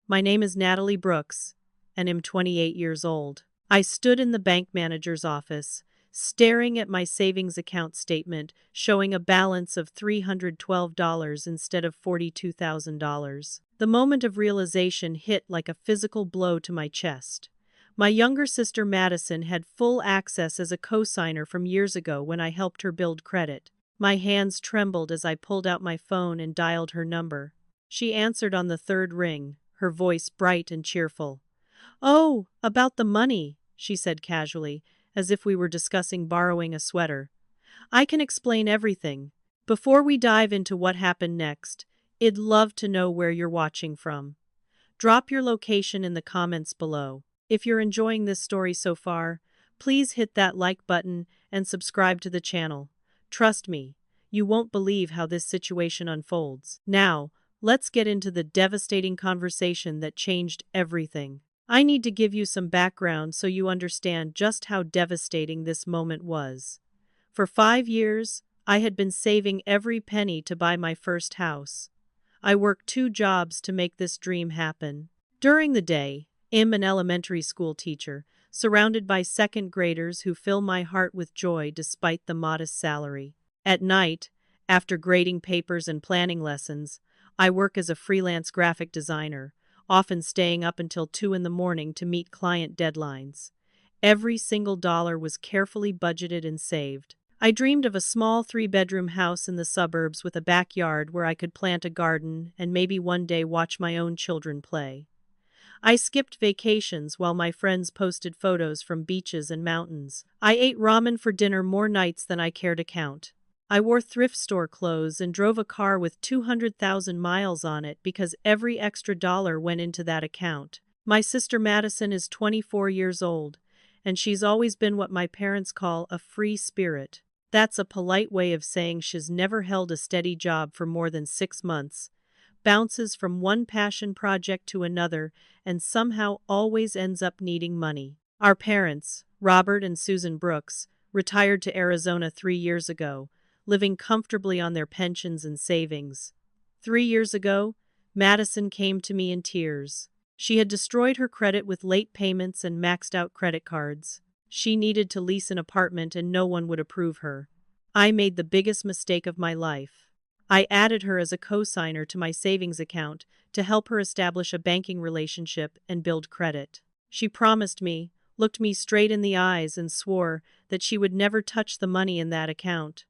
My name is Natalie Brooks, and am 28 years old. I stood in the bank manager's office, staring at my savings account statement showing a balance of $312 instead of $42,000. The moment of realization hit like a physical blow to my chest. My younger sister Madison had full access as a co-signer from years ago when I helped her build credit. My hands trembled as I pulled out my phone and dialed her number. She answered on the third ring, her voice bright and cheerful. "Oh, about the money," she said casually, as if we were discussing borrowing a sweater. "I can explain everything. Before we dive into what happened next, I'd love to know where you're watching from. Drop your location in the comments below. If you're enjoying this story so far, please hit that like button and subscribe to the channel. Trust me, you won't believe how this situation unfolds. Now, let's get into the devastating conversation that changed everything. I need to give you some background so you understand just how devastating this moment was. For 5 years, I had been saving every penny to buy my first house. I worked 2 jobs to make this dream happen. During the day, I'm an elementary school teacher, surrounded by second graders who fill my heart with joy despite the modest salary. At night, after grading papers and planning lessons, I work as a freelance graphic designer, often staying up until 2 in the morning to meet client deadlines. Every single dollar was carefully budgeted and saved. I dreamed of a small 3-bedroom house in the suburbs with a backyard where I could plant a garden and maybe one day watch my own children play. I skipped vacations while my friends posted photos from beaches and mountains. I ate ramen for dinner more nights than I care to count. I wore thrift store clothes and drove a car with 200,000 miles on it because every extra dollar went into that account. My sister Madison is 24 years old, and she's always been what my parents call a free spirit. That's a polite way of saying she's never held a steady job for more than 6 months, bounces from one passion project to another, and somehow always ends up needing money. Our parents, Robert and Susan Brooks, retired to Arizona 3 years ago, living comfortably on their pensions and savings. 3 years ago, Madison came to me in tears. She had destroyed her credit with late payments and maxed out credit cards. She needed to lease an apartment and no one would approve her. I made the biggest mistake of my life. I added her as a co-signer to my savings account to help her establish a banking relationship and build credit. She promised me, looked me straight in the eyes and swore that she would never touch the money in that account.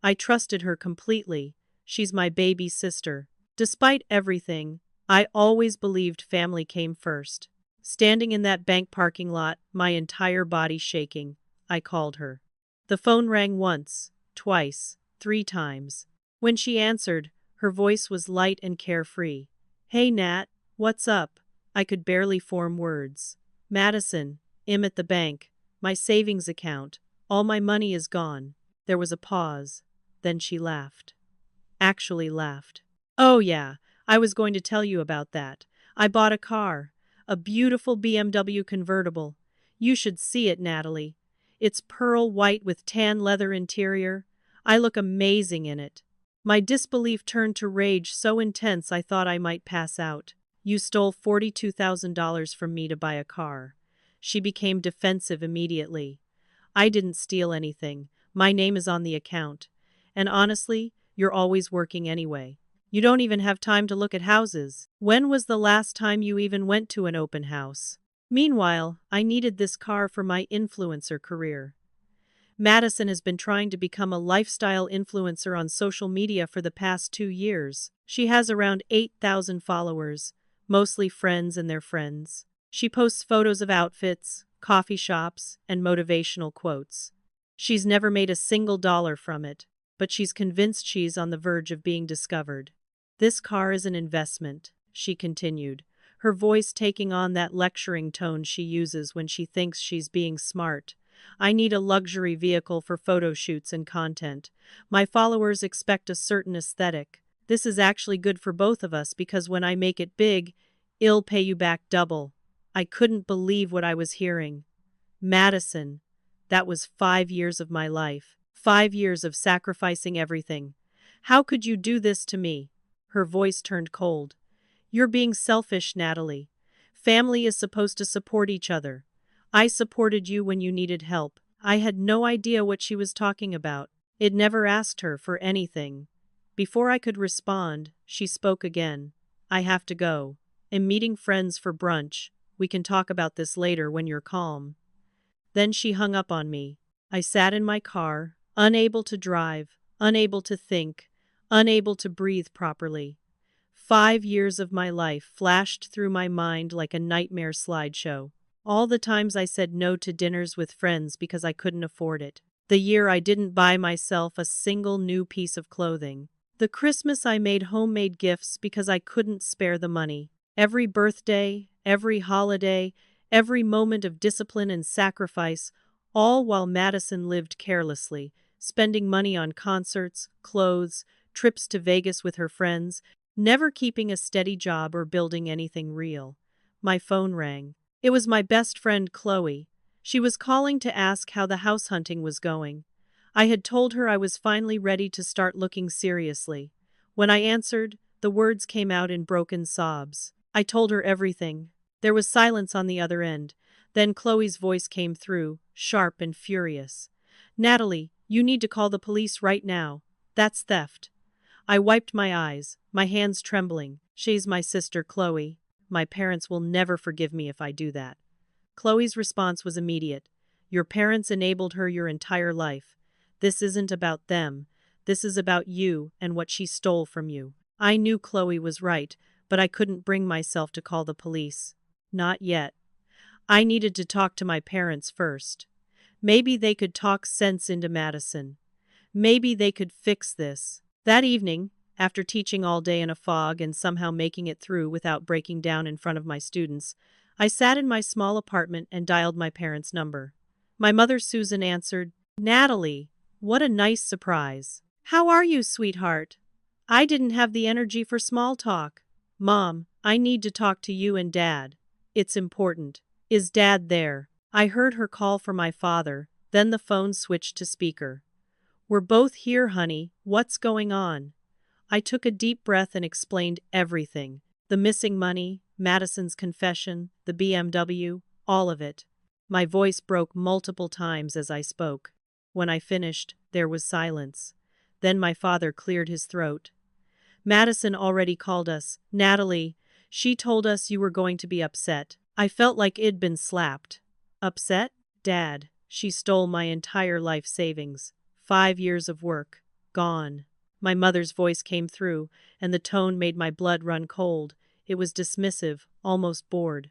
I trusted her completely. She's my baby sister. Despite everything, I always believed family came first. Standing in that bank parking lot, my entire body shaking, I called her. The phone rang once, twice, 3 times. When she answered, her voice was light and carefree. "Hey Nat, what's up?" I could barely form words. "Madison, I'm at the bank. My savings account. All my money is gone." There was a pause. Then she laughed. Actually laughed. "Oh yeah, I was going to tell you about that. I bought a car. A beautiful BMW convertible. You should see it, Natalie. It's pearl white with tan leather interior. I look amazing in it." My disbelief turned to rage so intense I thought I might pass out. "You stole $42,000 from me to buy a car." She became defensive immediately. "I didn't steal anything. My name is on the account. And honestly, you're always working anyway. You don't even have time to look at houses. When was the last time you even went to an open house?" Meanwhile, I needed this car for my influencer career. Madison has been trying to become a lifestyle influencer on social media for the past 2 years. She has around 8,000 followers, mostly friends and their friends. She posts photos of outfits, coffee shops, and motivational quotes. She's never made a single dollar from it, but she's convinced she's on the verge of being discovered. "This car is an investment," she continued, her voice taking on that lecturing tone she uses when she thinks she's being smart. "I need a luxury vehicle for photo shoots and content. My followers expect a certain aesthetic. This is actually good for both of us because when I make it big, I'll pay you back double." I couldn't believe what I was hearing. Madison, that was 5 years of my life. 5 years of sacrificing everything. How could you do this to me? Her voice turned cold. You're being selfish, Natalie. Family is supposed to support each other. I supported you when you needed help. I had no idea what she was talking about. It never asked her for anything. Before I could respond, she spoke again. I have to go. I'm meeting friends for brunch. We can talk about this later when you're calm. Then she hung up on me. I sat in my car, unable to drive, unable to think, unable to breathe properly. 5 years of my life flashed through my mind like a nightmare slideshow. All the times I said no to dinners with friends because I couldn't afford it. The year I didn't buy myself a single new piece of clothing. The Christmas I made homemade gifts because I couldn't spare the money. Every birthday, every holiday, every moment of discipline and sacrifice, all while Madison lived carelessly, spending money on concerts, clothes, trips to Vegas with her friends, never keeping a steady job or building anything real. My phone rang. It was my best friend Chloe. She was calling to ask how the house hunting was going. I had told her I was finally ready to start looking seriously. When I answered, the words came out in broken sobs. I told her everything. There was silence on the other end. Then Chloe's voice came through, sharp and furious. Natalie, you need to call the police right now. That's theft. I wiped my eyes, my hands trembling. She's my sister, Chloe. My parents will never forgive me if I do that. Chloe's response was immediate. Your parents enabled her your entire life. This isn't about them. This is about you and what she stole from you. I knew Chloe was right, but I couldn't bring myself to call the police. Not yet. I needed to talk to my parents first. Maybe they could talk sense into Madison. Maybe they could fix this. That evening, after teaching all day in a fog and somehow making it through without breaking down in front of my students, I sat in my small apartment and dialed my parents' number. My mother, Susan, answered. Natalie, what a nice surprise. How are you, sweetheart? I didn't have the energy for small talk. Mom, I need to talk to you and Dad. It's important. Is Dad there? I heard her call for my father, then the phone switched to speaker. We're both here, honey. What's going on? I took a deep breath and explained everything. The missing money, Madison's confession, the BMW, all of it. My voice broke multiple times as I spoke. When I finished, there was silence. Then my father cleared his throat. Madison already called us. Natalie, she told us you were going to be upset. I felt like I'd been slapped. Upset? Dad, she stole my entire life savings. 5 years of work. Gone. My mother's voice came through, and the tone made my blood run cold. It was dismissive, almost bored.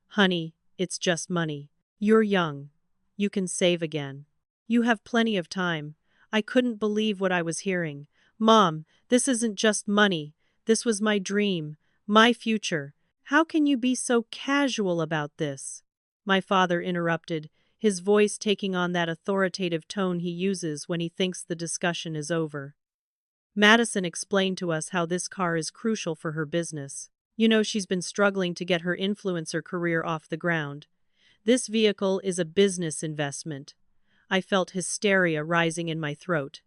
Honey, it's just money. You're young. You can save again. You have plenty of time. I couldn't believe what I was hearing. Mom, this isn't just money. This was my dream, my future. How can you be so casual about this? My father interrupted, his voice taking on that authoritative tone he uses when he thinks the discussion is over. Madison explained to us how this car is crucial for her business. You know, she's been struggling to get her influencer career off the ground. This vehicle is a business investment. I felt hysteria rising in my throat.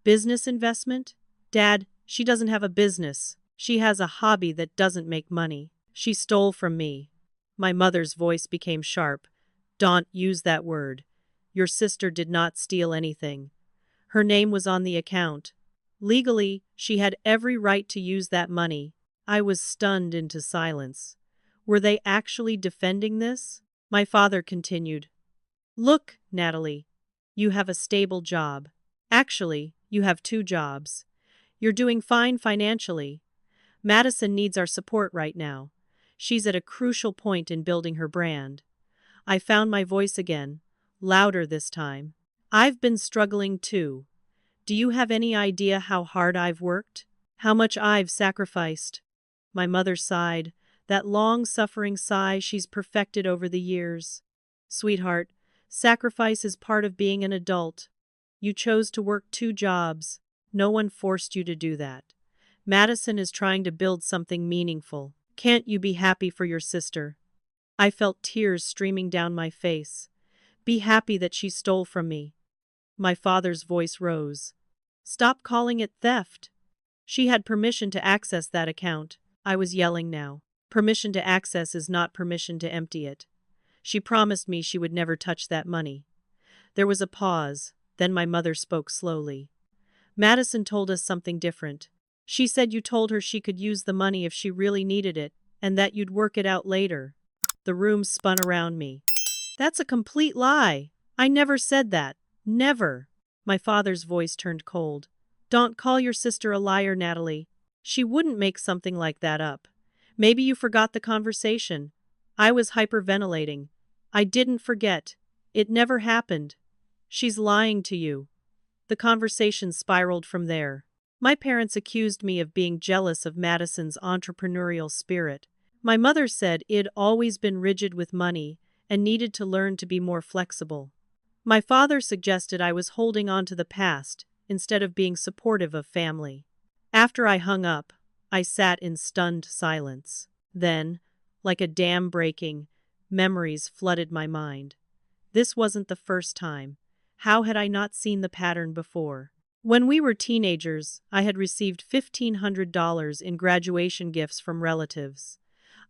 Business investment? Dad, she doesn't have a business. She has a hobby that doesn't make money. She stole from me. My mother's voice became sharp. Don't use that word. Your sister did not steal anything. Her name was on the account. Legally, she had every right to use that money. I was stunned into silence. Were they actually defending this? My father continued. Look, Natalie, you have a stable job. Actually, you have 2 jobs. You're doing fine financially. Madison needs our support right now. She's at a crucial point in building her brand. I found my voice again, louder this time. I've been struggling too. Do you have any idea how hard I've worked? How much I've sacrificed? My mother sighed, that long-suffering sigh she's perfected over the years. Sweetheart, sacrifice is part of being an adult. You chose to work 2 jobs. No one forced you to do that. Madison is trying to build something meaningful. Can't you be happy for your sister? I felt tears streaming down my face. Be happy that she stole from me. My father's voice rose. Stop calling it theft. She had permission to access that account. I was yelling now. Permission to access is not permission to empty it. She promised me she would never touch that money. There was a pause, then my mother spoke slowly. Madison told us something different. She said you told her she could use the money if she really needed it, and that you'd work it out later. The room spun around me. That's a complete lie. I never said that. Never. My father's voice turned cold. Don't call your sister a liar, Natalie. She wouldn't make something like that up. Maybe you forgot the conversation. I was hyperventilating. I didn't forget. It never happened. She's lying to you. The conversation spiraled from there. My parents accused me of being jealous of Madison's entrepreneurial spirit. My mother said I'd always been rigid with money and needed to learn to be more flexible. My father suggested I was holding on to the past instead of being supportive of family. After I hung up, I sat in stunned silence. Then, like a dam breaking, memories flooded my mind. This wasn't the first time. How had I not seen the pattern before? When we were teenagers, I had received $1,500 in graduation gifts from relatives.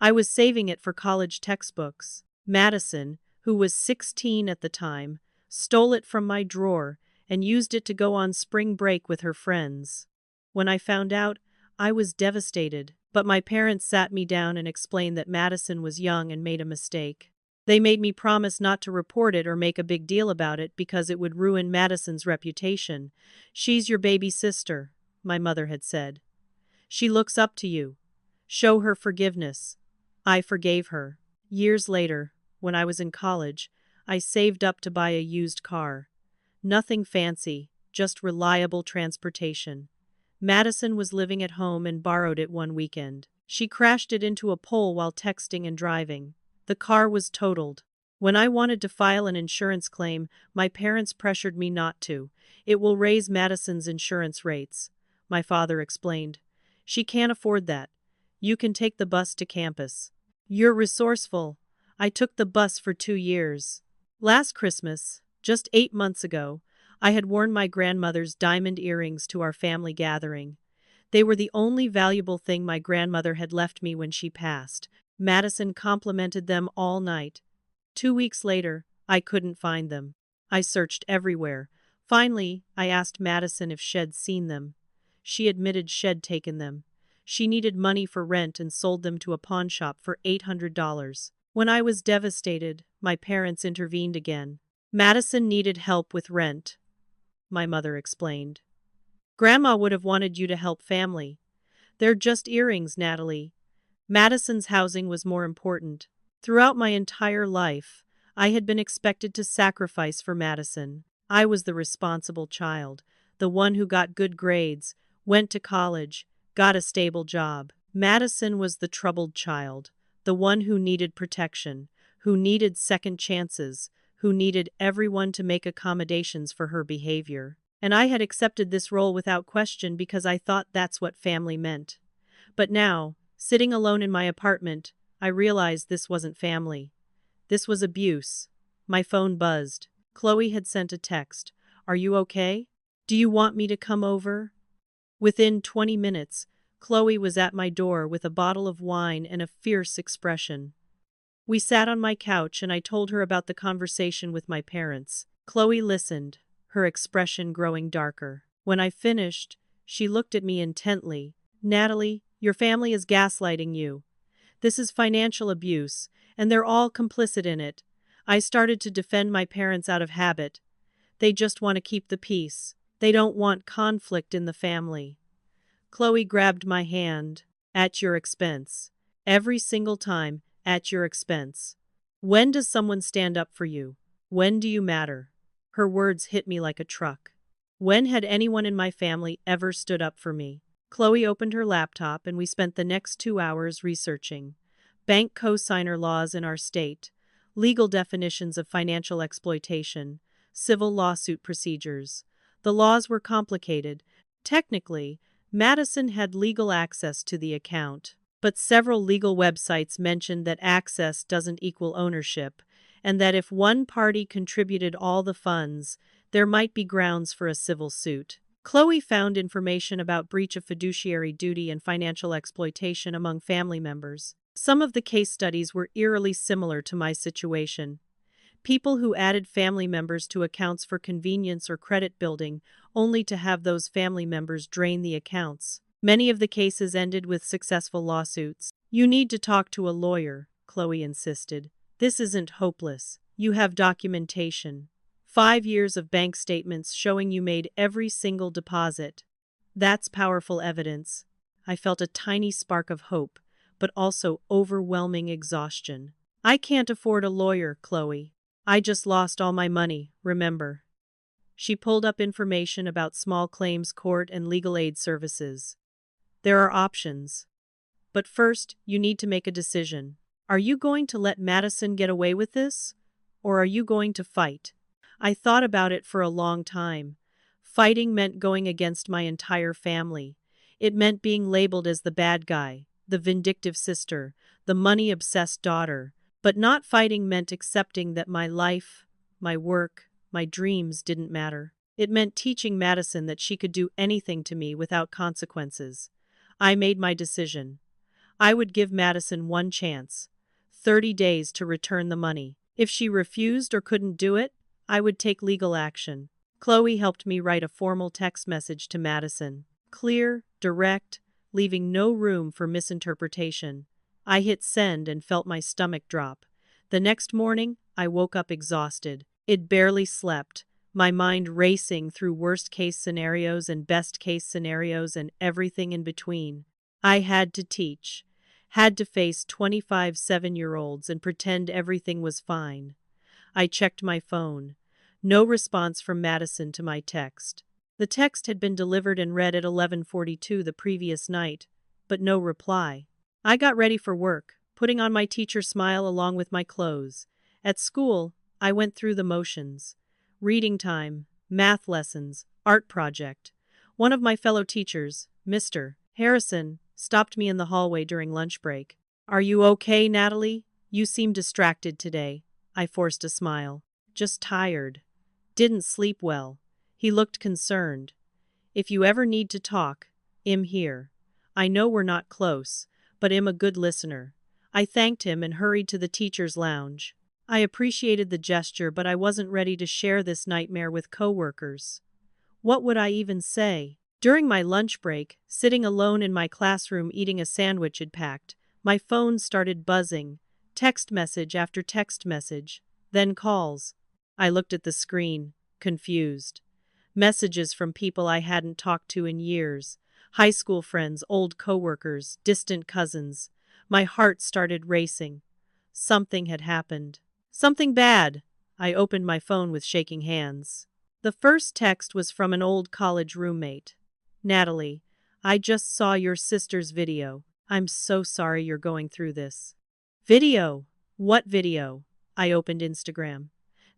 I was saving it for college textbooks. Madison, who was 16 at the time, stole it from my drawer and used it to go on spring break with her friends. When I found out, I was devastated, but my parents sat me down and explained that Madison was young and made a mistake. They made me promise not to report it or make a big deal about it because it would ruin Madison's reputation. She's your baby sister, my mother had said. She looks up to you. Show her forgiveness. I forgave her. Years later, when I was in college, I saved up to buy a used car. Nothing fancy, just reliable transportation. Madison was living at home and borrowed it one weekend. She crashed it into a pole while texting and driving. The car was totaled. When I wanted to file an insurance claim, my parents pressured me not to. It will raise Madison's insurance rates, my father explained. She can't afford that. You can take the bus to campus. You're resourceful. I took the bus for 2 years. Last Christmas, just 8 months ago, I had worn my grandmother's diamond earrings to our family gathering. They were the only valuable thing my grandmother had left me when she passed. Madison complimented them all night. 2 weeks later, I couldn't find them. I searched everywhere. Finally, I asked Madison if she'd seen them. She admitted she'd taken them. She needed money for rent and sold them to a pawn shop for $800. When I was devastated, my parents intervened again. Madison needed help with rent, my mother explained. Grandma would have wanted you to help family. They're just earrings, Natalie. Madison's housing was more important. Throughout my entire life, I had been expected to sacrifice for Madison. I was the responsible child, the one who got good grades, went to college, got a stable job. Madison was the troubled child, the one who needed protection, who needed second chances, who needed everyone to make accommodations for her behavior. And I had accepted this role without question because I thought that's what family meant. But now, sitting alone in my apartment, I realized this wasn't family. This was abuse. My phone buzzed. Chloe had sent a text. Are you okay? Do you want me to come over? Within 20 minutes, Chloe was at my door with a bottle of wine and a fierce expression. We sat on my couch and I told her about the conversation with my parents. Chloe listened, her expression growing darker. When I finished, she looked at me intently. Natalie, your family is gaslighting you. This is financial abuse, and they're all complicit in it. I started to defend my parents out of habit. They just want to keep the peace. They don't want conflict in the family. Chloe grabbed my hand. At your expense. Every single time, at your expense. When does someone stand up for you? When do you matter? Her words hit me like a truck. When had anyone in my family ever stood up for me? Chloe opened her laptop and we spent the next 2 hours researching bank cosigner laws in our state, legal definitions of financial exploitation, civil lawsuit procedures. The laws were complicated. Technically, Madison had legal access to the account, but several legal websites mentioned that access doesn't equal ownership, and that if one party contributed all the funds, there might be grounds for a civil suit. Chloe found information about breach of fiduciary duty and financial exploitation among family members. Some of the case studies were eerily similar to my situation. People who added family members to accounts for convenience or credit building, only to have those family members drain the accounts. Many of the cases ended with successful lawsuits. "You need to talk to a lawyer," Chloe insisted. "This isn't hopeless. You have documentation. 5 years of bank statements showing you made every single deposit. That's powerful evidence." I felt a tiny spark of hope, but also overwhelming exhaustion. "I can't afford a lawyer, Chloe. I just lost all my money, remember?" She pulled up information about small claims court and legal aid services. "There are options. But first, you need to make a decision. Are you going to let Madison get away with this? Or are you going to fight?" I thought about it for a long time. Fighting meant going against my entire family. It meant being labeled as the bad guy, the vindictive sister, the money-obsessed daughter. But not fighting meant accepting that my life, my work, my dreams didn't matter. It meant teaching Madison that she could do anything to me without consequences. I made my decision. I would give Madison one chance, 30 days to return the money. If she refused or couldn't do it, I would take legal action. Chloe helped me write a formal text message to Madison. Clear, direct, leaving no room for misinterpretation. I hit send and felt my stomach drop. The next morning, I woke up exhausted. It barely slept, my mind racing through worst-case scenarios and best-case scenarios and everything in between. I had to teach, had to face 25 7-year-olds and pretend everything was fine. I checked my phone. No response from Madison to my text. The text had been delivered and read at 11:42 the previous night, but no reply. I got ready for work, putting on my teacher smile along with my clothes. At school, I went through the motions. Reading time, math lessons, art project. One of my fellow teachers, Mr. Harrison, stopped me in the hallway during lunch break. "Are you okay, Natalie? You seem distracted today." I forced a smile. "Just tired. Didn't sleep well." He looked concerned. "If you ever need to talk, I'm here. I know we're not close, but I'm a good listener." I thanked him and hurried to the teacher's lounge. I appreciated the gesture, but I wasn't ready to share this nightmare with coworkers. What would I even say? During my lunch break, sitting alone in my classroom eating a sandwich I'd packed, my phone started buzzing. Text message after text message, then calls. I looked at the screen, confused. Messages from people I hadn't talked to in years. High school friends, old coworkers, distant cousins. My heart started racing. Something had happened. Something bad. I opened my phone with shaking hands. The first text was from an old college roommate. "Natalie, I just saw your sister's video. I'm so sorry you're going through this." "Video? What video?" I opened Instagram.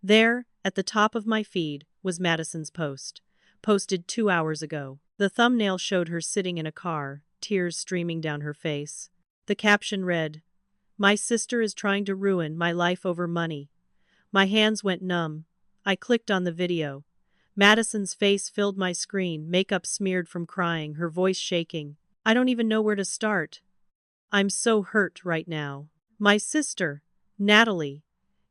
There, at the top of my feed, was Madison's post. Posted 2 hours ago. The thumbnail showed her sitting in a car, tears streaming down her face. The caption read, "My sister is trying to ruin my life over money." My hands went numb. I clicked on the video. Madison's face filled my screen, makeup smeared from crying, her voice shaking. I don't even know where to start. I'm so hurt right now. My sister, Natalie,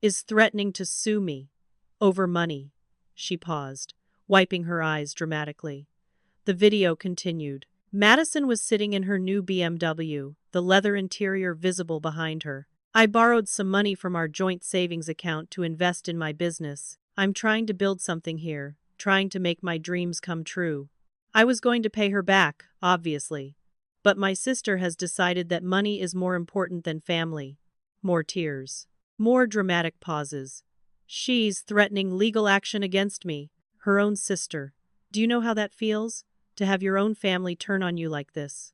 is threatening to sue me. Over money. She paused, wiping her eyes dramatically. The video continued. Madison was sitting in her new BMW, the leather interior visible behind her. "I borrowed some money from our joint savings account to invest in my business. I'm trying to build something here, trying to make my dreams come true." I was going to pay her back, obviously. But my sister has decided that money is more important than family. More tears. More dramatic pauses. She's threatening legal action against me, her own sister. Do you know how that feels? To have your own family turn on you like this.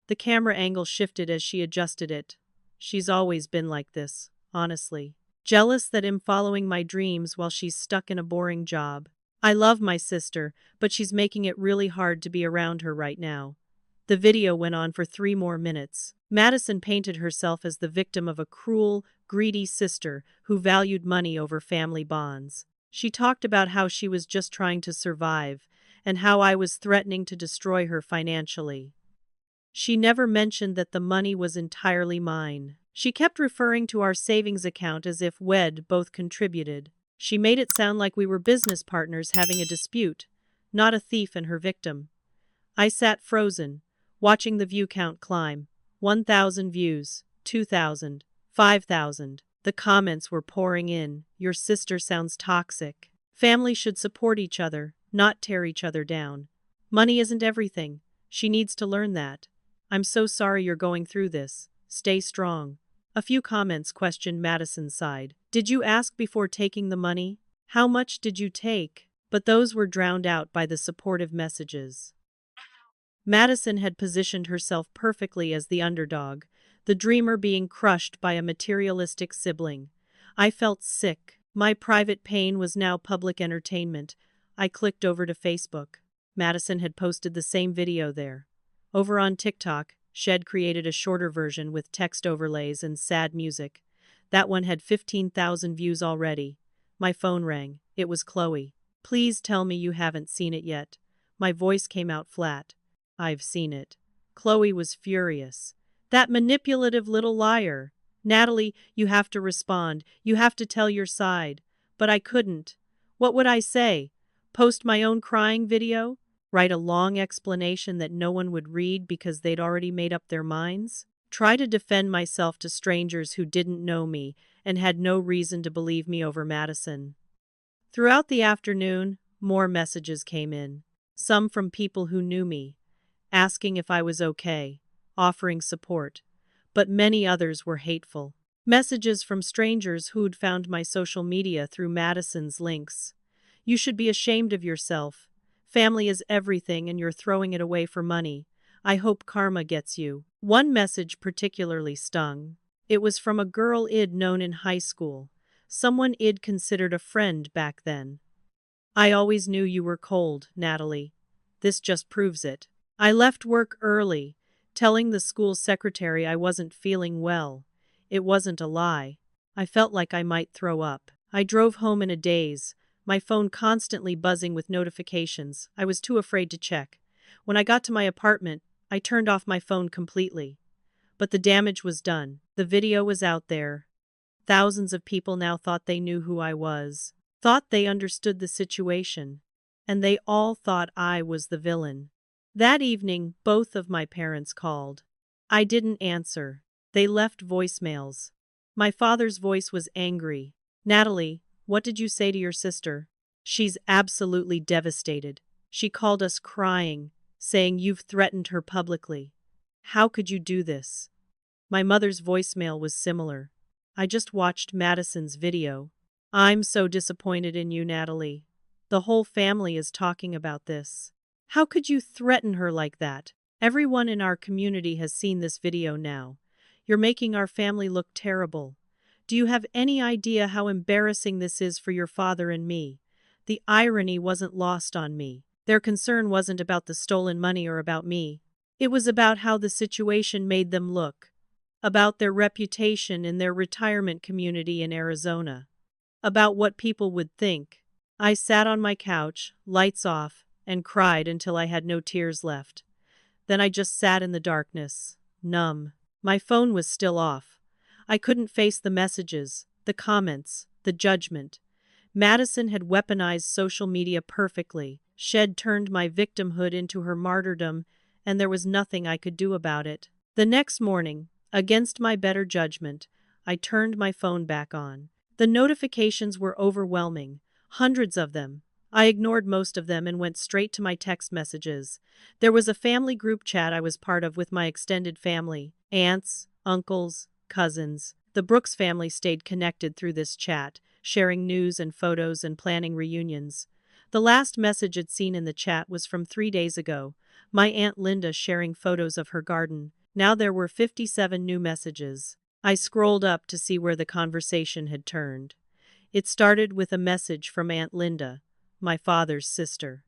The camera angle shifted as she adjusted it. She's always been like this, honestly. Jealous that I'm following my dreams while she's stuck in a boring job. I love my sister, but she's making it really hard to be around her right now. The video went on for 3 more minutes. Madison painted herself as the victim of a cruel, greedy sister who valued money over family bonds. She talked about how she was just trying to survive, and how I was threatening to destroy her financially. She never mentioned that the money was entirely mine. She kept referring to our savings account as if we'd both contributed. She made it sound like we were business partners having a dispute, not a thief and her victim. I sat frozen, watching the view count climb. 1,000 views, 2,000, 5,000. The comments were pouring in. Your sister sounds toxic. Family should support each other, not tear each other down. Money isn't everything. She needs to learn that. I'm so sorry you're going through this. Stay strong. A few comments questioned Madison's side. Did you ask before taking the money? How much did you take? But those were drowned out by the supportive messages. Madison had positioned herself perfectly as the underdog, the dreamer being crushed by a materialistic sibling. I felt sick. My private pain was now public entertainment. I clicked over to Facebook. Madison had posted the same video there. Over on TikTok, Shed created a shorter version with text overlays and sad music. That one had 15,000 views already. My phone rang. It was Chloe. Please tell me you haven't seen it yet. My voice came out flat. I've seen it. Chloe was furious. That manipulative little liar. Natalie, you have to respond. You have to tell your side. But I couldn't. What would I say? Post my own crying video? Write a long explanation that no one would read because they'd already made up their minds? Try to defend myself to strangers who didn't know me and had no reason to believe me over Madison. Throughout the afternoon, more messages came in. Some from people who knew me, asking if I was okay, offering support. But many others were hateful. Messages from strangers who'd found my social media through Madison's links. You should be ashamed of yourself. Family is everything and you're throwing it away for money. I hope karma gets you. One message particularly stung. It was from a girl I'd known in high school, someone I'd considered a friend back then. I always knew you were cold, Natalie. This just proves it. I left work early, telling the school secretary I wasn't feeling well. It wasn't a lie. I felt like I might throw up. I drove home in a daze, my phone constantly buzzing with notifications. I was too afraid to check. When I got to my apartment, I turned off my phone completely. But the damage was done. The video was out there. Thousands of people now thought they knew who I was, thought they understood the situation, and they all thought I was the villain. That evening, both of my parents called. I didn't answer. They left voicemails. My father's voice was angry. Natalie, what did you say to your sister? She's absolutely devastated. She called us crying, saying you've threatened her publicly. How could you do this? My mother's voicemail was similar. I just watched Madison's video. I'm so disappointed in you, Natalie. The whole family is talking about this. How could you threaten her like that? Everyone in our community has seen this video now. You're making our family look terrible. Do you have any idea how embarrassing this is for your father and me? The irony wasn't lost on me. Their concern wasn't about the stolen money or about me. It was about how the situation made them look, about their reputation in their retirement community in Arizona, about what people would think. I sat on my couch, lights off, and cried until I had no tears left. Then I just sat in the darkness, numb. My phone was still off. I couldn't face the messages, the comments, the judgment. Madison had weaponized social media perfectly. Shed turned my victimhood into her martyrdom, and there was nothing I could do about it. The next morning, against my better judgment, I turned my phone back on. The notifications were overwhelming, hundreds of them. I ignored most of them and went straight to my text messages. There was a family group chat I was part of with my extended family, aunts, uncles, cousins. The Brooks family stayed connected through this chat, sharing news and photos and planning reunions. The last message I'd seen in the chat was from 3 days ago, my Aunt Linda sharing photos of her garden. Now there were 57 new messages. I scrolled up to see where the conversation had turned. It started with a message from Aunt Linda, my father's sister.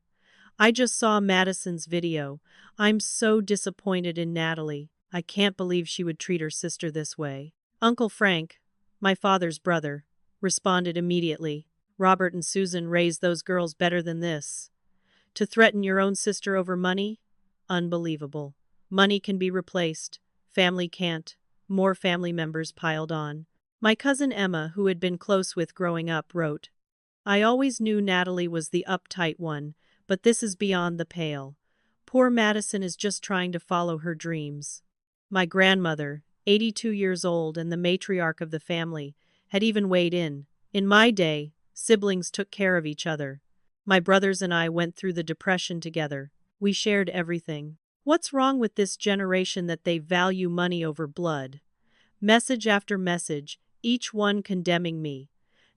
I just saw Madison's video. I'm so disappointed in Natalie. I can't believe she would treat her sister this way. Uncle Frank, my father's brother, responded immediately. Robert and Susan raised those girls better than this. To threaten your own sister over money? Unbelievable. Money can be replaced. Family can't. More family members piled on. My cousin Emma, who had been close with growing up, wrote, I always knew Natalie was the uptight one, but this is beyond the pale. Poor Madison is just trying to follow her dreams. My grandmother, 82 years old and the matriarch of the family, had even weighed in. In my day, siblings took care of each other. My brothers and I went through the Depression together. We shared everything. What's wrong with this generation that they value money over blood? Message after message, each one condemning me.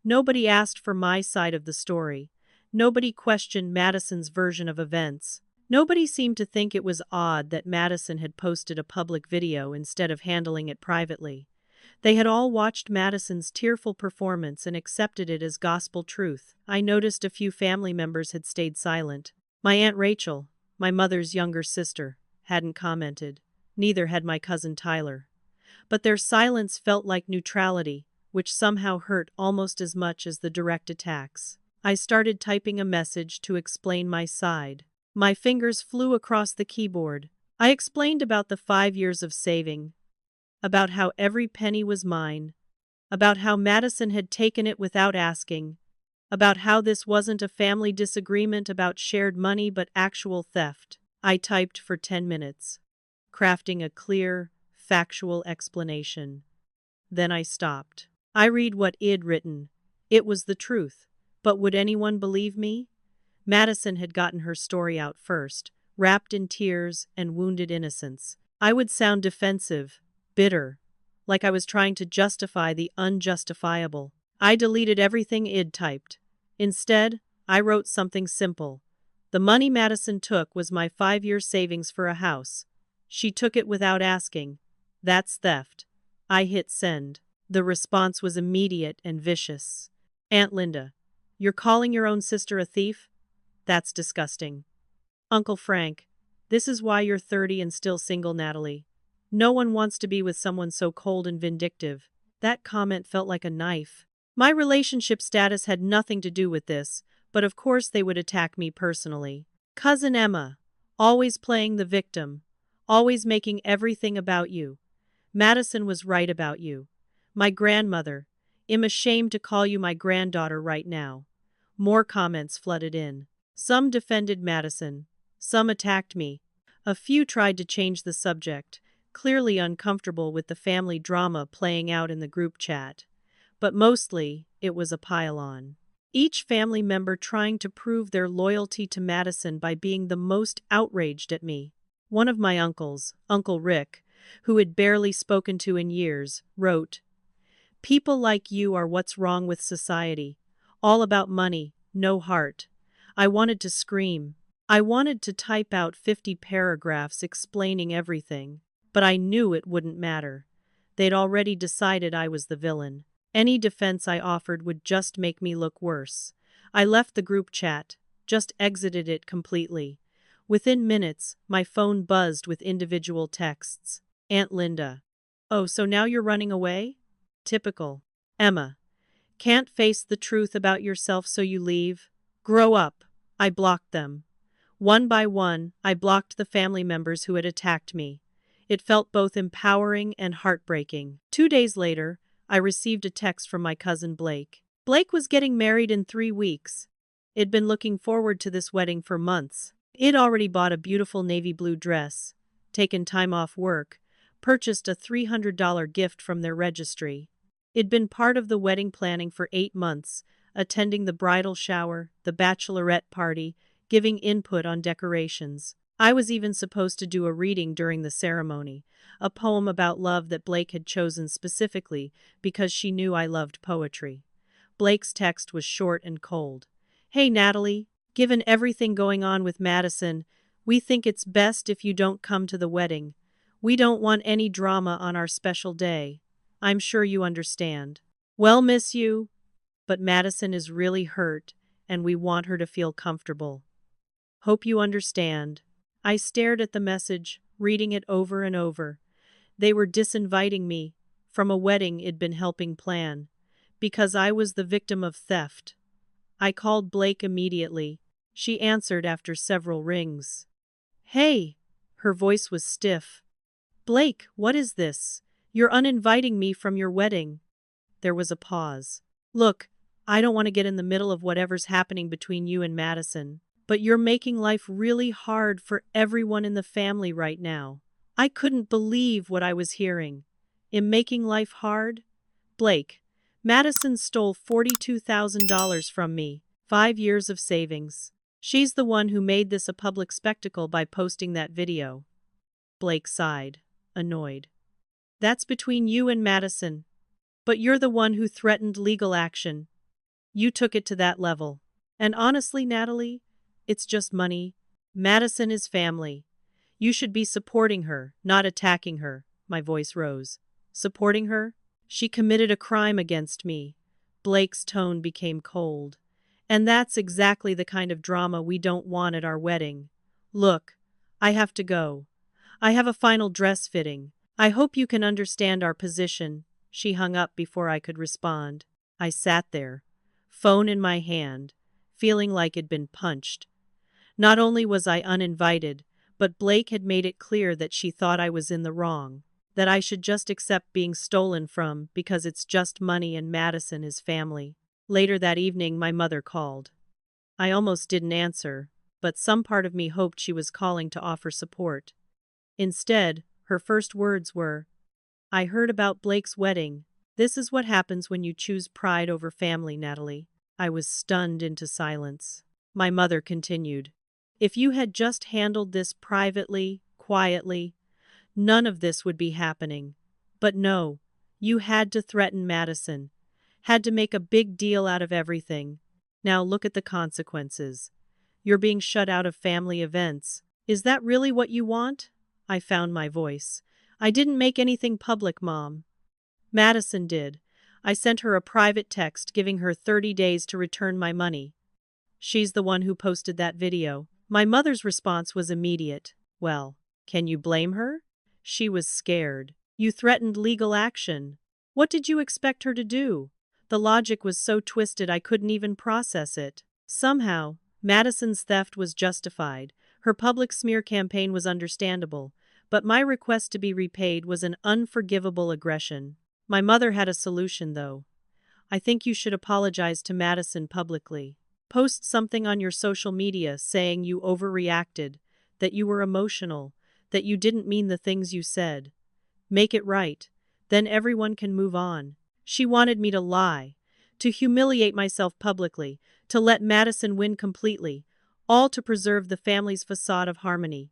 Nobody asked for my side of the story. Nobody questioned Madison's version of events. Nobody seemed to think it was odd that Madison had posted a public video instead of handling it privately. They had all watched Madison's tearful performance and accepted it as gospel truth. I noticed a few family members had stayed silent. My Aunt Rachel, my mother's younger sister, hadn't commented. Neither had my cousin Tyler. But their silence felt like neutrality, which somehow hurt almost as much as the direct attacks. I started typing a message to explain my side. My fingers flew across the keyboard. I explained about the 5 years of saving, about how every penny was mine, about how Madison had taken it without asking, about how this wasn't a family disagreement about shared money but actual theft. I typed for 10 minutes, crafting a clear, factual explanation. Then I stopped. I read what I'd written. It was the truth. But would anyone believe me? Madison had gotten her story out first, wrapped in tears and wounded innocence. I would sound defensive, bitter, like I was trying to justify the unjustifiable. I deleted everything I'd typed. Instead, I wrote something simple. The money Madison took was my 5-year savings for a house. She took it without asking. That's theft. I hit send. The response was immediate and vicious. Aunt Linda, you're calling your own sister a thief? That's disgusting. Uncle Frank, this is why you're 30 and still single, Natalie. No one wants to be with someone so cold and vindictive. That comment felt like a knife. My relationship status had nothing to do with this, but of course they would attack me personally. Cousin Emma, always playing the victim, always making everything about you. Madison was right about you. My grandmother, I'm ashamed to call you my granddaughter right now. More comments flooded in. Some defended Madison. Some attacked me. A few tried to change the subject, clearly uncomfortable with the family drama playing out in the group chat. But mostly, it was a pile-on. Each family member trying to prove their loyalty to Madison by being the most outraged at me. One of my uncles, Uncle Rick, who had barely spoken to in years, wrote, People like you are what's wrong with society. All about money, no heart. I wanted to scream. I wanted to type out 50 paragraphs explaining everything. But I knew it wouldn't matter. They'd already decided I was the villain. Any defense I offered would just make me look worse. I left the group chat, just exited it completely. Within minutes, my phone buzzed with individual texts. Aunt Linda. Oh, so now you're running away? Typical. Emma. Can't face the truth about yourself so you leave? Grow up. I blocked them. One by one, I blocked the family members who had attacked me. It felt both empowering and heartbreaking. 2 days later, I received a text from my cousin Blake. Blake was getting married in 3 weeks. I'd been looking forward to this wedding for months. I'd already bought a beautiful navy blue dress, taken time off work, purchased a $300 gift from their registry. I'd been part of the wedding planning for 8 months, attending the bridal shower, the bachelorette party, giving input on decorations. I was even supposed to do a reading during the ceremony, a poem about love that Blake had chosen specifically because she knew I loved poetry. Blake's text was short and cold. Hey Natalie, given everything going on with Madison, we think it's best if you don't come to the wedding. We don't want any drama on our special day. I'm sure you understand. Well, miss you, but Madison is really hurt, and we want her to feel comfortable. Hope you understand. I stared at the message, reading it over and over. They were disinviting me from a wedding I'd been helping plan, because I was the victim of theft. I called Blake immediately. she answered after several rings. Hey! Her voice was stiff. Blake, what is this? You're uninviting me from your wedding. There was a pause. Look, I don't want to get in the middle of whatever's happening between you and Madison, but you're making life really hard for everyone in the family right now. I couldn't believe what I was hearing. In making life hard? Blake, Madison stole $42,000 from me, 5 years of savings. She's the one who made this a public spectacle by posting that video. Blake sighed, annoyed. That's between you and Madison. But you're the one who threatened legal action. You took it to that level. And honestly, Natalie, it's just money. Madison is family. You should be supporting her, not attacking her. My voice rose. Supporting her? She committed a crime against me. Blake's tone became cold. And that's exactly the kind of drama we don't want at our wedding. Look, I have to go. I have a final dress fitting. I hope you can understand our position. She hung up before I could respond. I sat there, phone in my hand, feeling like I'd been punched. Not only was I uninvited, but Blake had made it clear that she thought I was in the wrong, that I should just accept being stolen from because it's just money and Madison is family. Later that evening, my mother called. I almost didn't answer, but some part of me hoped she was calling to offer support. Instead, her first words were, I heard about Blake's wedding. This is what happens when you choose pride over family, Natalie. I was stunned into silence. My mother continued, if you had just handled this privately, quietly, none of this would be happening. But no, you had to threaten Madison. Had to make a big deal out of everything. Now look at the consequences. You're being shut out of family events. Is that really what you want? I found my voice. I didn't make anything public, Mom. Madison did. I sent her a private text giving her 30 days to return my money. She's the one who posted that video. My mother's response was immediate. Well, can you blame her? She was scared. You threatened legal action. What did you expect her to do? The logic was so twisted I couldn't even process it. Somehow, Madison's theft was justified. Her public smear campaign was understandable. But my request to be repaid was an unforgivable aggression. My mother had a solution, though. I think you should apologize to Madison publicly. Post something on your social media saying you overreacted, that you were emotional, that you didn't mean the things you said. Make it right. Then everyone can move on. She wanted me to lie, to humiliate myself publicly, to let Madison win completely, all to preserve the family's facade of harmony.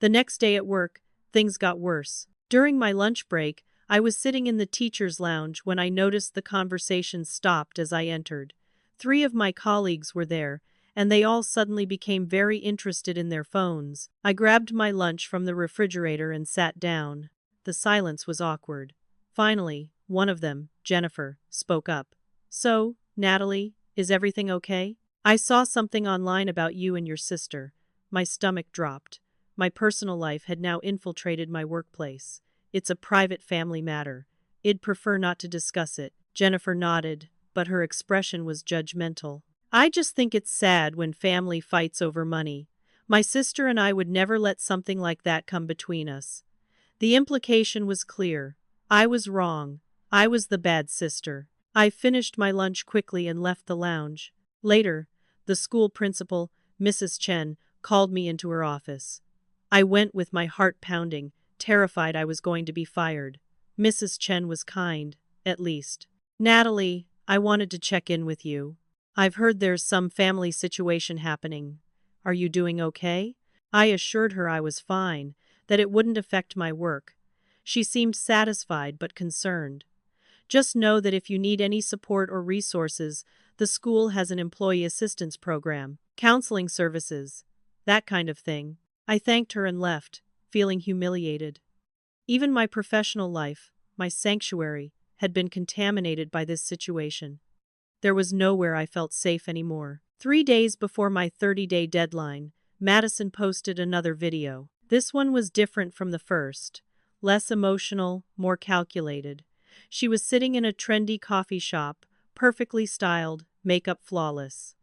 The next day at work, things got worse. During my lunch break, I was sitting in the teacher's lounge when I noticed the conversation stopped as I entered. 3 of my colleagues were there, and they all suddenly became very interested in their phones. I grabbed my lunch from the refrigerator and sat down. The silence was awkward. Finally, one of them, Jennifer, spoke up. So, Natalie, is everything okay? I saw something online about you and your sister. My stomach dropped. My personal life had now infiltrated my workplace. It's a private family matter. I'd prefer not to discuss it. Jennifer nodded, but her expression was judgmental. I just think it's sad when family fights over money. My sister and I would never let something like that come between us. The implication was clear. I was wrong. I was the bad sister. I finished my lunch quickly and left the lounge. Later, the school principal, Mrs. Chen, called me into her office. I went with my heart pounding, terrified I was going to be fired. Mrs. Chen was kind, at least. Natalie, I wanted to check in with you. I've heard there's some family situation happening. Are you doing okay? I assured her I was fine, that it wouldn't affect my work. She seemed satisfied but concerned. Just know that if you need any support or resources, the school has an employee assistance program, counseling services, that kind of thing. I thanked her and left, feeling humiliated. Even my professional life, my sanctuary, had been contaminated by this situation. There was nowhere I felt safe anymore. 3 days before my 30-day deadline, Madison posted another video. This one was different from the first. Less emotional, more calculated. She was sitting in a trendy coffee shop, perfectly styled, makeup flawless.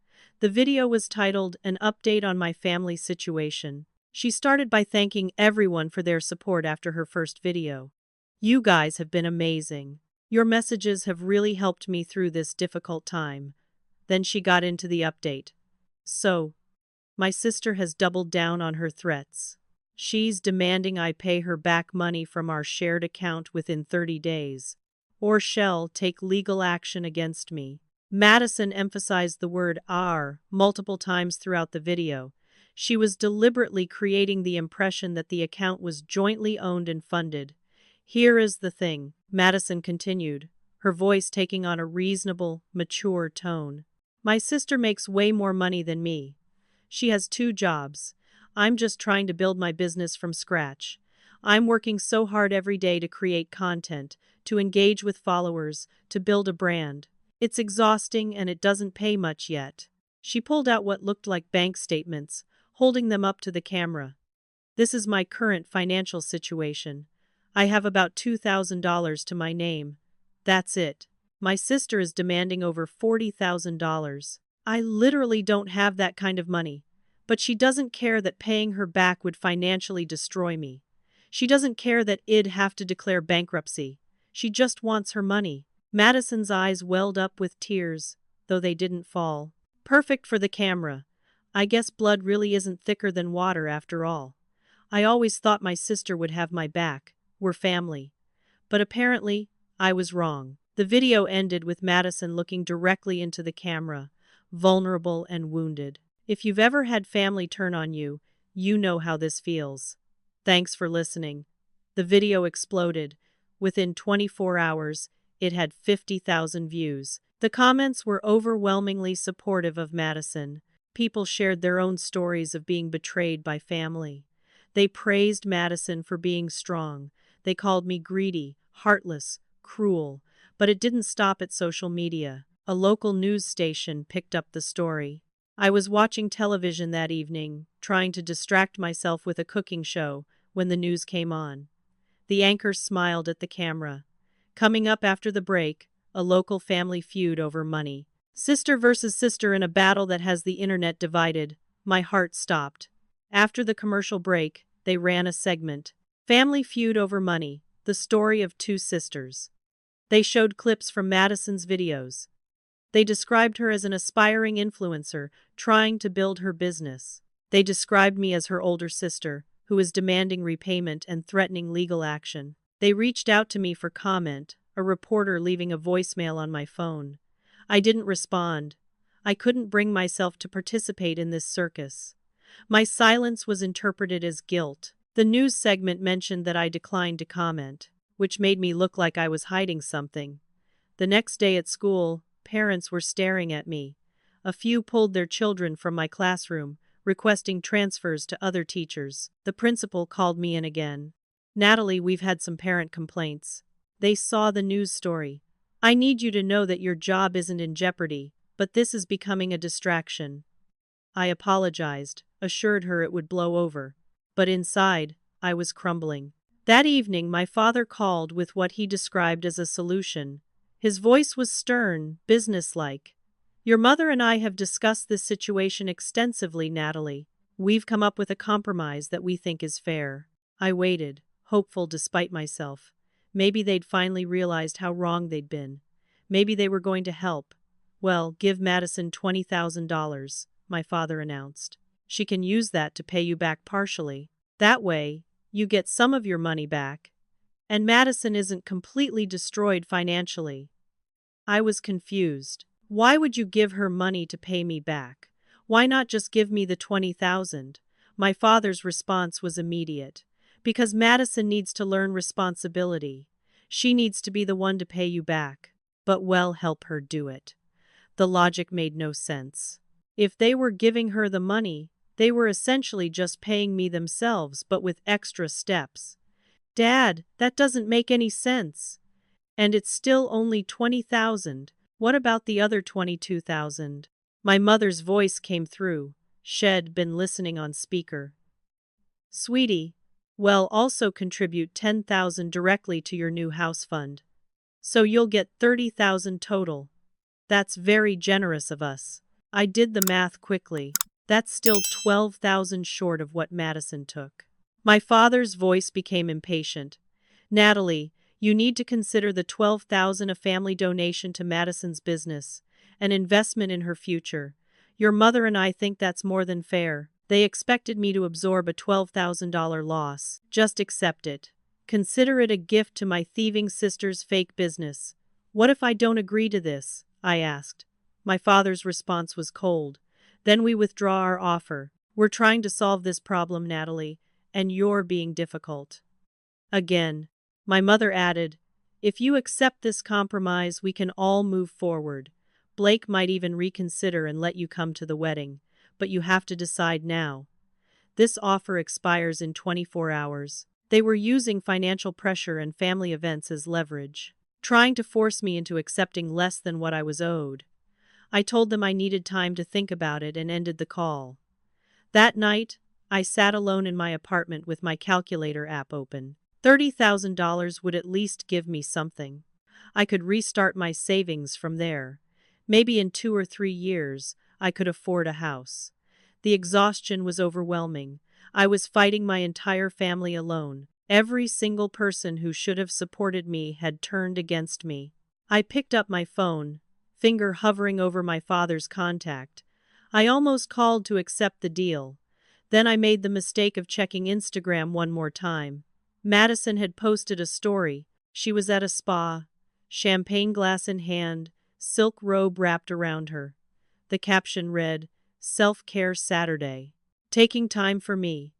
The video was titled "An Update on My Family Situation." She started by thanking everyone for their support after her first video. "You guys have been amazing. Your messages have really helped me through this difficult time." Then she got into the update. "So, my sister has doubled down on her threats. She's demanding I pay her back money from our shared account within 30 days, or she'll take legal action against me." Madison emphasized the word "our" multiple times throughout the video. She was deliberately creating the impression that the account was jointly owned and funded. "Here is the thing," Madison continued, her voice taking on a reasonable, mature tone. "My sister makes way more money than me. She has 2 jobs. I'm just trying to build my business from scratch. I'm working so hard every day to create content, to engage with followers, to build a brand. It's exhausting and it doesn't pay much yet." She pulled out what looked like bank statements, holding them up to the camera. "This is my current financial situation. I have about $2,000 to my name. That's it. My sister is demanding over $40,000. I literally don't have that kind of money. But she doesn't care that paying her back would financially destroy me. She doesn't care that I'd have to declare bankruptcy. She just wants her money." Madison's eyes welled up with tears, though they didn't fall. "Perfect for the camera. I guess blood really isn't thicker than water after all. I always thought my sister would have my back. We're family. But apparently, I was wrong." The video ended with Madison looking directly into the camera, vulnerable and wounded. If you've ever had family turn on you, you know how this feels. Thanks for listening. The video exploded. Within 24 hours, it had 50,000 views. The comments were overwhelmingly supportive of Madison. People shared their own stories of being betrayed by family. They praised Madison for being strong. They called me greedy, heartless, cruel. But it didn't stop at social media. A local news station picked up the story. I was watching television that evening, trying to distract myself with a cooking show, when the news came on. The anchor smiled at the camera. "Coming up after the break, a local family feud over money. Sister versus sister in a battle that has the internet divided." My heart stopped. After the commercial break, they ran a segment. "Family feud over money, the story of 2 sisters." They showed clips from Madison's videos. They described her as an aspiring influencer, trying to build her business. They described me as her older sister, who is demanding repayment and threatening legal action. They reached out to me for comment, a reporter leaving a voicemail on my phone. I didn't respond. I couldn't bring myself to participate in this circus. My silence was interpreted as guilt. The news segment mentioned that I declined to comment, which made me look like I was hiding something. The next day at school, parents were staring at me. A few pulled their children from my classroom, requesting transfers to other teachers. The principal called me in again. "Natalie, we've had some parent complaints. They saw the news story. I need you to know that your job isn't in jeopardy, but this is becoming a distraction." I apologized, assured her it would blow over. But inside, I was crumbling. That evening, my father called with what he described as a solution. His voice was stern, businesslike. "Your mother and I have discussed this situation extensively, Natalie. We've come up with a compromise that we think is fair." I waited, hopeful despite myself. Maybe they'd finally realized how wrong they'd been. Maybe they were going to help. "Well, give Madison $20,000, my father announced. "She can use that to pay you back partially. That way, you get some of your money back. And Madison isn't completely destroyed financially." I was confused. Why would you give her money to pay me back? Why not just give me the $20,000? My father's response was immediate. "Because Madison needs to learn responsibility. She needs to be the one to pay you back. But well, help her do it." The logic made no sense. If they were giving her the money, they were essentially just paying me themselves, but with extra steps. "Dad, that doesn't make any sense. And it's still only $20,000. What about the other $22,000? My mother's voice came through. She'd been listening on speaker. "Sweetie, well, also contribute $10,000 directly to your new house fund. So you'll get $30,000 total. That's very generous of us." I did the math quickly. That's still 12,000 short of what Madison took. My father's voice became impatient. Natalie, you need to consider the 12,000 a family donation to Madison's business, an investment in her future. Your mother and I think that's more than fair. They expected me to absorb a $12,000 loss. Just accept it. Consider it a gift to my thieving sister's fake business. What if I don't agree to this? I asked. My father's response was cold. Then we withdraw our offer. We're trying to solve this problem, Natalie, and you're being difficult. Again, my mother added, if you accept this compromise, we can all move forward. Blake might even reconsider and let you come to the wedding, but you have to decide now. This offer expires in 24 hours. They were using financial pressure and family events as leverage, trying to force me into accepting less than what I was owed. I told them I needed time to think about it and ended the call. That night, I sat alone in my apartment with my calculator app open. $30,000 would at least give me something. I could restart my savings from there. Maybe in 2 or 3 years, I could afford a house. The exhaustion was overwhelming. I was fighting my entire family alone. Every single person who should have supported me had turned against me. I picked up my phone, finger hovering over my father's contact. I almost called to accept the deal. Then I made the mistake of checking Instagram one more time. Madison had posted a story. She was at a spa, champagne glass in hand, silk robe wrapped around her. The caption read, "Self-Care Saturday. Taking time for me."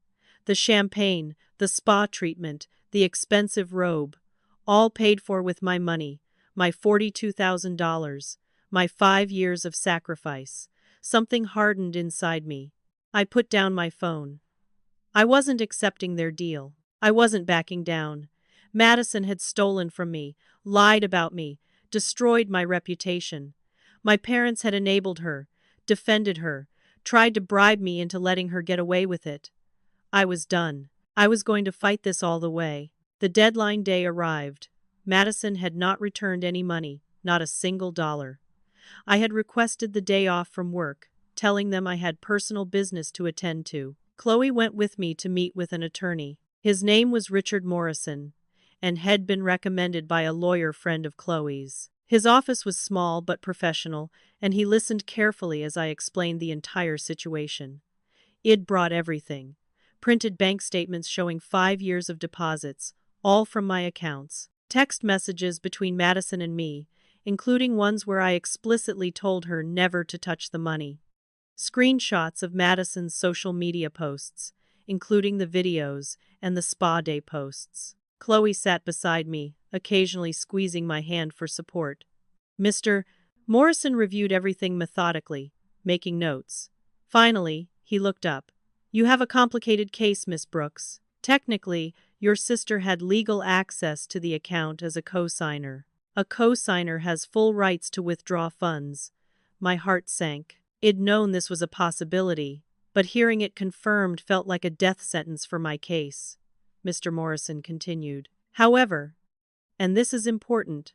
The champagne, the spa treatment, the expensive robe, all paid for with my money, my $42,000, my 5 years of sacrifice. Something hardened inside me. I put down my phone. I wasn't accepting their deal. I wasn't backing down. Madison had stolen from me, lied about me, destroyed my reputation. My parents had enabled her, defended her, tried to bribe me into letting her get away with it. I was done. I was going to fight this all the way. The deadline day arrived. Madison had not returned any money, not a single dollar. I had requested the day off from work, telling them I had personal business to attend to. Chloe went with me to meet with an attorney. His name was Richard Morrison, and had been recommended by a lawyer friend of Chloe's. His office was small but professional, and he listened carefully as I explained the entire situation. I'd brought everything. Printed bank statements showing 5 years of deposits, all from my accounts. Text messages between Madison and me, including ones where I explicitly told her never to touch the money. Screenshots of Madison's social media posts, including the videos and the spa day posts. Chloe sat beside me, occasionally squeezing my hand for support. Mr. Morrison reviewed everything methodically, making notes. Finally, he looked up. You have a complicated case, Miss Brooks. Technically, your sister had legal access to the account as a co-signer. A co-signer has full rights to withdraw funds. My heart sank. I'd known this was a possibility, but hearing it confirmed felt like a death sentence for my case. Mr. Morrison continued. However, and this is important,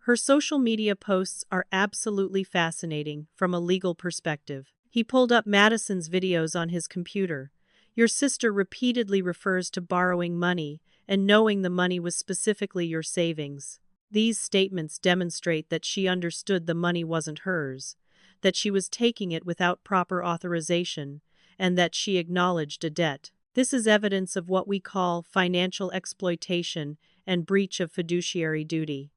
her social media posts are absolutely fascinating from a legal perspective. He pulled up Madison's videos on his computer. Your sister repeatedly refers to borrowing money and knowing the money was specifically your savings. These statements demonstrate that she understood the money wasn't hers, that she was taking it without proper authorization, and that she acknowledged a debt. This is evidence of what we call financial exploitation and breach of fiduciary duty.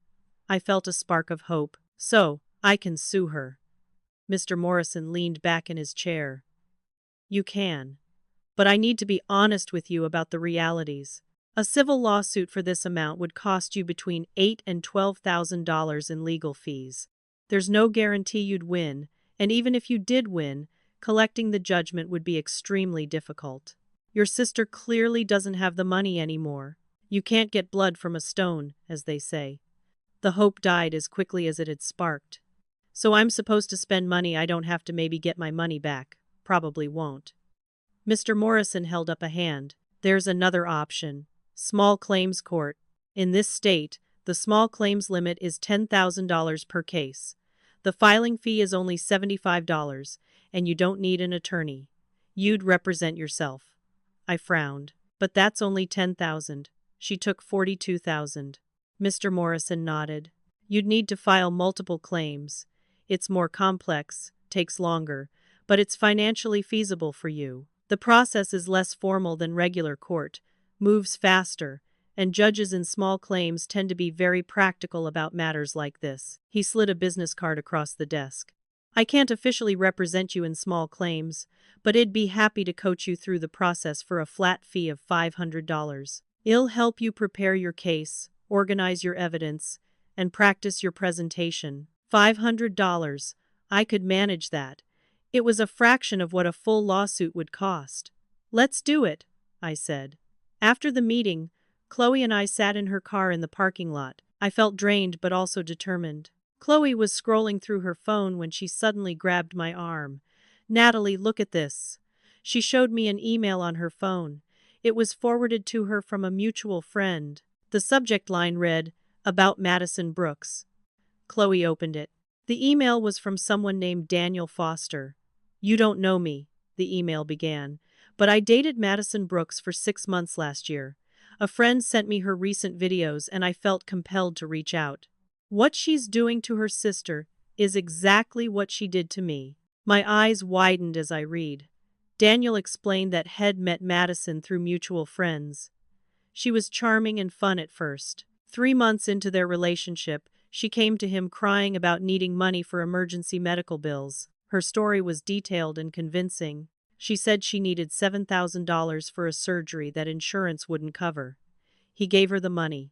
I felt a spark of hope. So, I can sue her. Mr. Morrison leaned back in his chair. You can. But I need to be honest with you about the realities. A civil lawsuit for this amount would cost you between $8,000 and $12,000 in legal fees. There's no guarantee you'd win, and even if you did win, collecting the judgment would be extremely difficult. Your sister clearly doesn't have the money anymore. You can't get blood from a stone, as they say. The hope died as quickly as it had sparked. So I'm supposed to spend money I don't have to maybe get my money back. Probably won't. Mr. Morrison held up a hand. There's another option. Small claims court. In this state, the small claims limit is $10,000 per case. The filing fee is only $75, and you don't need an attorney. You'd represent yourself. I frowned. But that's only $10,000. She took $42,000. Mr. Morrison nodded. You'd need to file multiple claims. It's more complex, takes longer, but it's financially feasible for you. The process is less formal than regular court, moves faster, and judges in small claims tend to be very practical about matters like this. He slid a business card across the desk. I can't officially represent you in small claims, but I'd be happy to coach you through the process for a flat fee of $500. I'll help you prepare your case, organize your evidence, and practice your presentation. $500. I could manage that. It was a fraction of what a full lawsuit would cost. Let's do it, I said. After the meeting, Chloe and I sat in her car in the parking lot. I felt drained but also determined. Chloe was scrolling through her phone when she suddenly grabbed my arm. Natalie, look at this. She showed me an email on her phone. It was forwarded to her from a mutual friend. The subject line read, "About Madison Brooks." Chloe opened it. The email was from someone named Daniel Foster. You don't know me, the email began, but I dated Madison Brooks for 6 months last year. A friend sent me her recent videos and I felt compelled to reach out. What she's doing to her sister is exactly what she did to me. My eyes widened as I read. Daniel explained that Head met Madison through mutual friends. She was charming and fun at first. 3 months into their relationship, she came to him crying about needing money for emergency medical bills. Her story was detailed and convincing. She said she needed $7,000 for a surgery that insurance wouldn't cover. He gave her the money.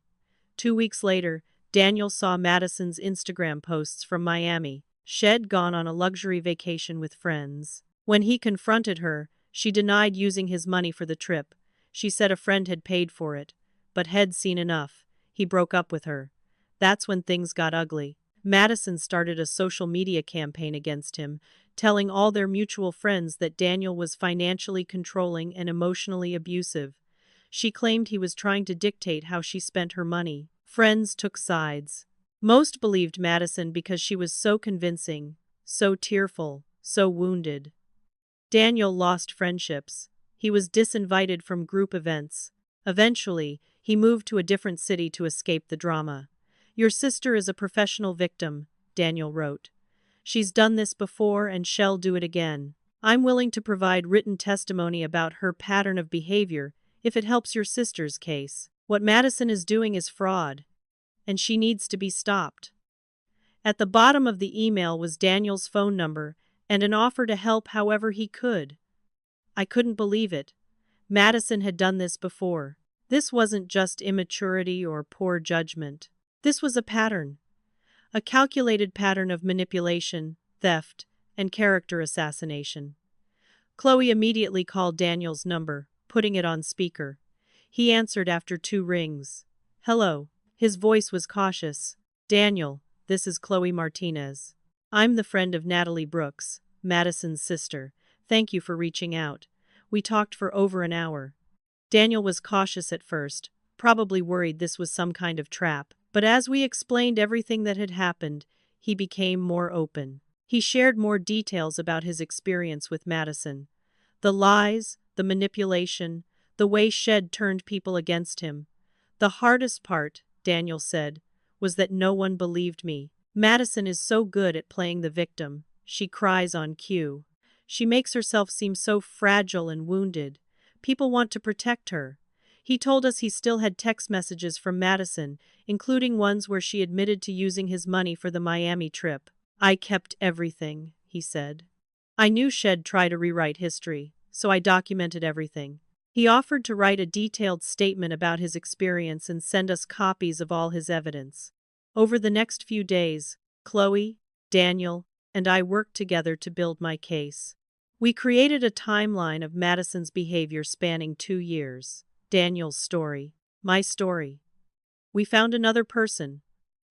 2 weeks later, Daniel saw Madison's Instagram posts from Miami. She'd gone on a luxury vacation with friends. When he confronted her, she denied using his money for the trip. She said a friend had paid for it, but had seen enough. He broke up with her. That's when things got ugly. Madison started a social media campaign against him, telling all their mutual friends that Daniel was financially controlling and emotionally abusive. She claimed he was trying to dictate how she spent her money. Friends took sides. Most believed Madison because she was so convincing, so tearful, so wounded. Daniel lost friendships. He was disinvited from group events. Eventually, he moved to a different city to escape the drama. Your sister is a professional victim, Daniel wrote. She's done this before and shall do it again. I'm willing to provide written testimony about her pattern of behavior if it helps your sister's case. What Madison is doing is fraud, and she needs to be stopped. At the bottom of the email was Daniel's phone number and an offer to help however he could. I couldn't believe it. Madison had done this before. This wasn't just immaturity or poor judgment. This was a pattern. A calculated pattern of manipulation, theft, and character assassination. Chloe immediately called Daniel's number, putting it on speaker. He answered after 2 rings. Hello. His voice was cautious. Daniel, this is Chloe Martinez. I'm the friend of Natalie Brooks, Madison's sister. Thank you for reaching out. We talked for over an hour. Daniel was cautious at first, probably worried this was some kind of trap. But as we explained everything that had happened, he became more open. He shared more details about his experience with Madison. The lies, the manipulation, the way Shed turned people against him. The hardest part, Daniel said, was that no one believed me. Madison is so good at playing the victim. She cries on cue. She makes herself seem so fragile and wounded. People want to protect her. He told us he still had text messages from Madison, including ones where she admitted to using his money for the Miami trip. I kept everything, he said. I knew Shed tried to rewrite history, so I documented everything. He offered to write a detailed statement about his experience and send us copies of all his evidence. Over the next few days, Chloe, Daniel, and I worked together to build my case. We created a timeline of Madison's behavior spanning 2 years. Daniel's story, my story. We found another person,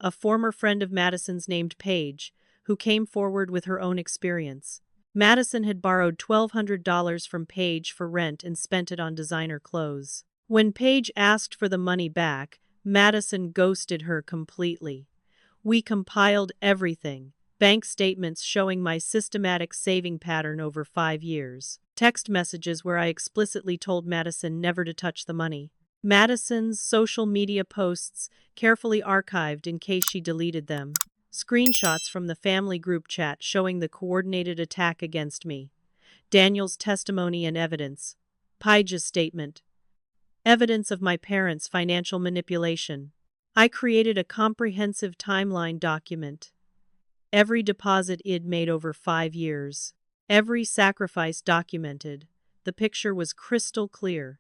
a former friend of Madison's named Paige, who came forward with her own experience. Madison had borrowed $1,200 from Paige for rent and spent it on designer clothes. When Paige asked for the money back, Madison ghosted her completely. We compiled everything, bank statements showing my systematic saving pattern over 5 years, text messages where I explicitly told Madison never to touch the money, Madison's social media posts carefully archived in case she deleted them, screenshots from the family group chat showing the coordinated attack against me, Daniel's testimony and evidence, Page's statement, evidence of my parents' financial manipulation. I created a comprehensive timeline document. Every deposit I'd made over 5 years. Every sacrifice documented. The picture was crystal clear.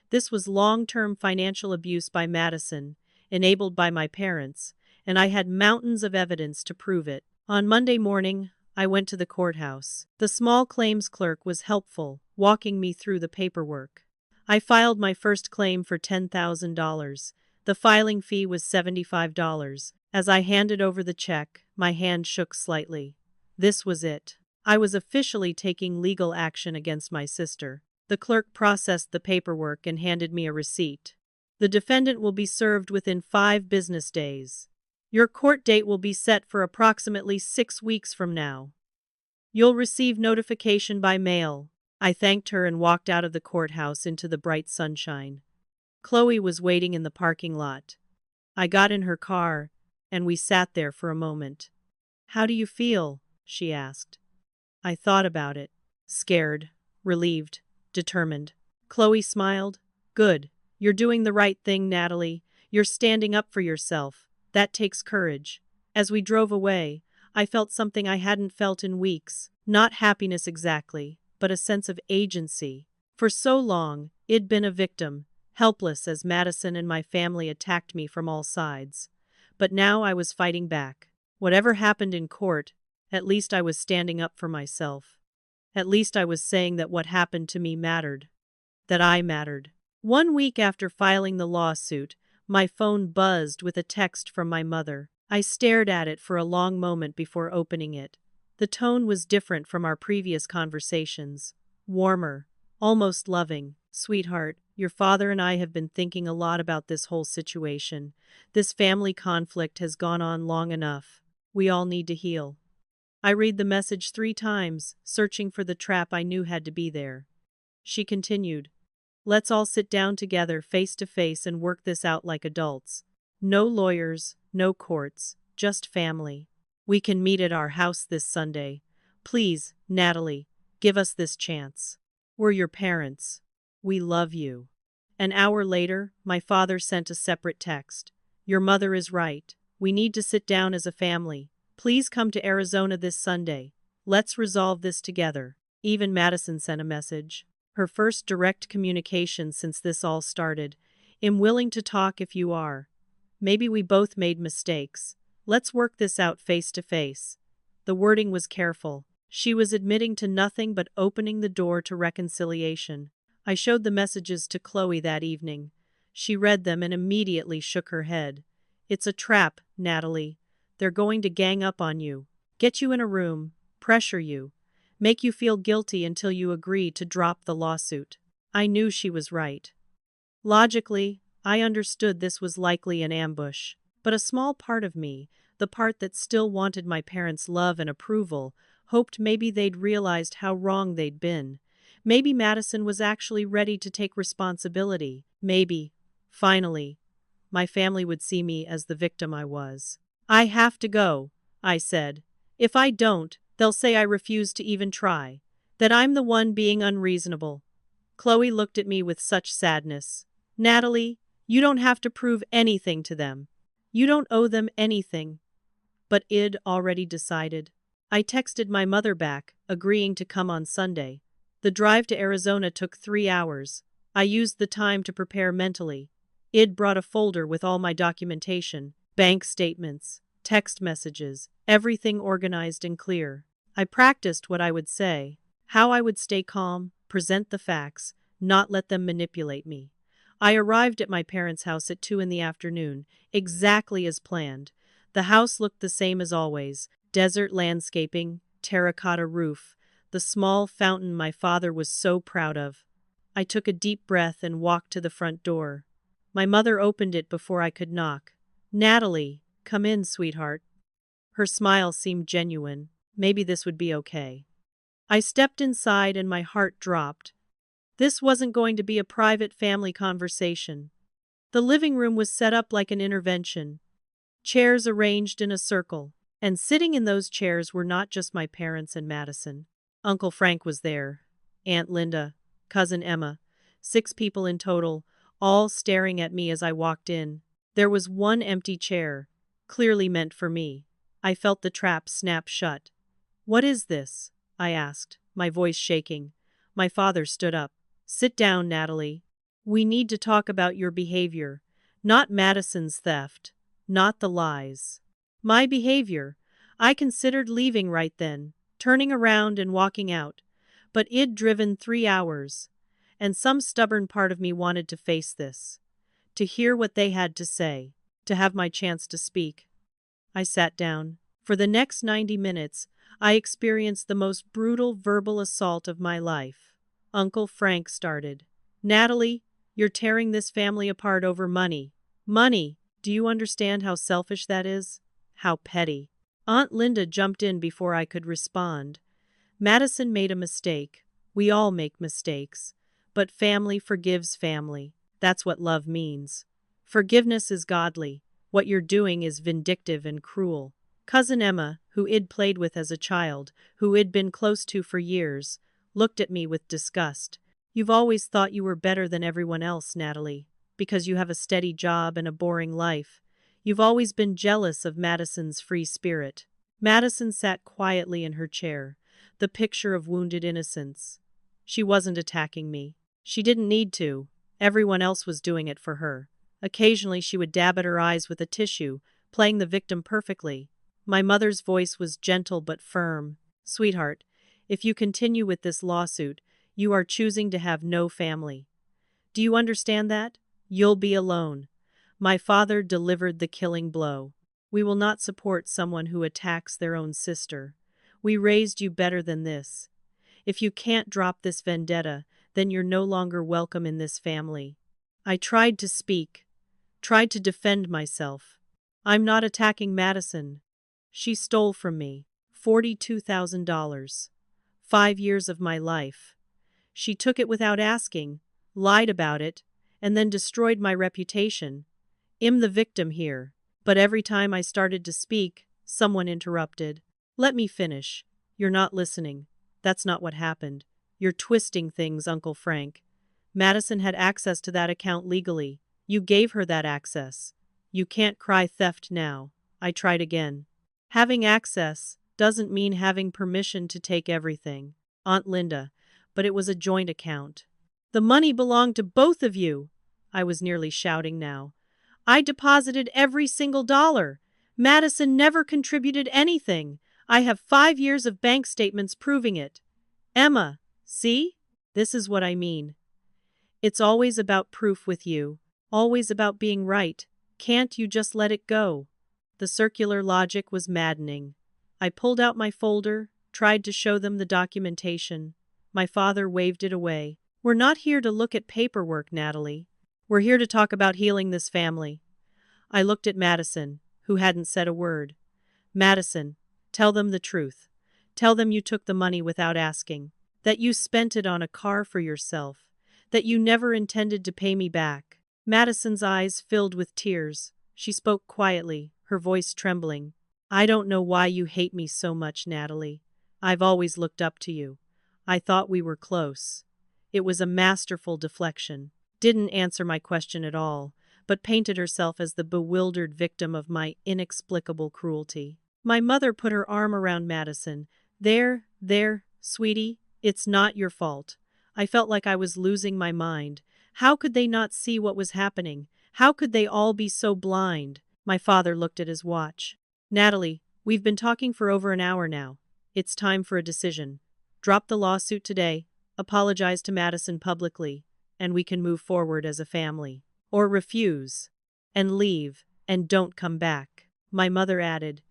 This was long-term financial abuse by Madison, enabled by my parents, and I had mountains of evidence to prove it. On Monday morning, I went to the courthouse. The small claims clerk was helpful, walking me through the paperwork. I filed my first claim for $10,000. The filing fee was $75. As I handed over the check, my hand shook slightly. This was it. I was officially taking legal action against my sister. The clerk processed the paperwork and handed me a receipt. The defendant will be served within 5 business days. Your court date will be set for approximately 6 weeks from now. You'll receive notification by mail. I thanked her and walked out of the courthouse into the bright sunshine. Chloe was waiting in the parking lot. I got in her car, and we sat there for a moment. "How do you feel?" she asked. I thought about it. Scared, relieved, determined. Chloe smiled. "Good. You're doing the right thing, Natalie. You're standing up for yourself. That takes courage." As we drove away, I felt something I hadn't felt in weeks. Not happiness exactly, but a sense of agency. For so long, I'd been a victim, helpless as Madison and my family attacked me from all sides. But now I was fighting back. Whatever happened in court, at least I was standing up for myself. At least I was saying that what happened to me mattered. That I mattered. 1 week after filing the lawsuit, my phone buzzed with a text from my mother. I stared at it for a long moment before opening it. The tone was different from our previous conversations. Warmer, almost loving. "Sweetheart, your father and I have been thinking a lot about this whole situation. This family conflict has gone on long enough. We all need to heal." I read the message 3 times, searching for the trap I knew had to be there. She continued, "Let's all sit down together face to face and work this out like adults. No lawyers, no courts, just family. We can meet at our house this Sunday. Please, Natalie, give us this chance. We're your parents. We love you." An hour later, my father sent a separate text. "Your mother is right. We need to sit down as a family. Please come to Arizona this Sunday. Let's resolve this together." Even Madison sent a message. Her first direct communication since this all started. "I'm willing to talk if you are. Maybe we both made mistakes. Let's work this out face to face." The wording was careful. She was admitting to nothing but opening the door to reconciliation. I showed the messages to Chloe that evening. She read them and immediately shook her head. "It's a trap, Natalie. They're going to gang up on you, get you in a room, pressure you, make you feel guilty until you agree to drop the lawsuit." I knew she was right. Logically, I understood this was likely an ambush. But a small part of me, the part that still wanted my parents' love and approval, hoped maybe they'd realized how wrong they'd been. Maybe Madison was actually ready to take responsibility. Maybe, finally, my family would see me as the victim I was. "I have to go," I said. "If I don't, they'll say I refuse to even try. That I'm the one being unreasonable." Chloe looked at me with such sadness. "Natalie, you don't have to prove anything to them. You don't owe them anything." But I'd already decided. I texted my mother back, agreeing to come on Sunday. The drive to Arizona took 3 hours. I used the time to prepare mentally. I'd brought a folder with all my documentation, bank statements, text messages, everything organized and clear. I practiced what I would say, how I would stay calm, present the facts, not let them manipulate me. I arrived at my parents' house at 2 in the afternoon, exactly as planned. The house looked the same as always, desert landscaping, terracotta roof, the small fountain my father was so proud of. I took a deep breath and walked to the front door. My mother opened it before I could knock. "Natalie, come in, sweetheart." Her smile seemed genuine. Maybe this would be okay. I stepped inside and my heart dropped. This wasn't going to be a private family conversation. The living room was set up like an intervention. Chairs arranged in a circle. And sitting in those chairs were not just my parents and Madison. Uncle Frank was there. Aunt Linda. Cousin Emma. 6 people in total, all staring at me as I walked in. There was one empty chair, clearly meant for me. I felt the trap snap shut. "What is this?" I asked, my voice shaking. My father stood up. "Sit down, Natalie. We need to talk about your behavior. Not Madison's theft. Not the lies. My behavior. I considered leaving right then, turning around and walking out. But I'd driven 3 hours. And some stubborn part of me wanted to face this. To hear what they had to say. To have my chance to speak. I sat down. For the next 90 minutes, I experienced the most brutal verbal assault of my life. Uncle Frank started. "Natalie, you're tearing this family apart over money. Money. Do you understand how selfish that is? How petty?" Aunt Linda jumped in before I could respond. "Madison made a mistake. We all make mistakes. But family forgives family. That's what love means. Forgiveness is godly. What you're doing is vindictive and cruel." Cousin Emma, who I'd played with as a child, who I'd been close to for years, looked at me with disgust. "You've always thought you were better than everyone else, Natalie, because you have a steady job and a boring life. You've always been jealous of Madison's free spirit." Madison sat quietly in her chair, the picture of wounded innocence. She wasn't attacking me. She didn't need to. Everyone else was doing it for her. Occasionally she would dab at her eyes with a tissue, playing the victim perfectly. My mother's voice was gentle but firm. "Sweetheart, if you continue with this lawsuit, you are choosing to have no family. Do you understand that? You'll be alone." My father delivered the killing blow. "We will not support someone who attacks their own sister. We raised you better than this. If you can't drop this vendetta, then you're no longer welcome in this family." I tried to speak, tried to defend myself. "I'm not attacking Madison. She stole from me $42,000. 5 years of my life. She took it without asking, lied about it, and then destroyed my reputation. I'm the victim here." But every time I started to speak, someone interrupted. "Let me finish. You're not listening. That's not what happened. You're twisting things, Uncle Frank. Madison had access to that account legally. You gave her that access. You can't cry theft now." I tried again. "Having access doesn't mean having permission to take everything, Aunt Linda, but it was a joint account. The money belonged to both of you." I was nearly shouting now. "I deposited every single dollar. Madison never contributed anything. I have 5 years of bank statements proving it. Emma, see? This is what I mean. It's always about proof with you. Always about being right. Can't you just let it go?" The circular logic was maddening. I pulled out my folder, tried to show them the documentation. My father waved it away. "We're not here to look at paperwork, Natalie. We're here to talk about healing this family." I looked at Madison, who hadn't said a word. "Madison, tell them the truth. Tell them you took the money without asking. That you spent it on a car for yourself. That you never intended to pay me back." Madison's eyes filled with tears. She spoke quietly, her voice trembling. "I don't know why you hate me so much, Natalie. I've always looked up to you. I thought we were close." It was a masterful deflection. Didn't answer my question at all, but painted herself as the bewildered victim of my inexplicable cruelty. My mother put her arm around Madison. There, sweetie, it's not your fault." I felt like I was losing my mind. How could they not see what was happening? How could they all be so blind? My father looked at his watch. "Natalie, we've been talking for over an hour now. It's time for a decision. Drop the lawsuit today, apologize to Madison publicly, and we can move forward as a family. Or refuse. And leave, and don't come back." My mother added,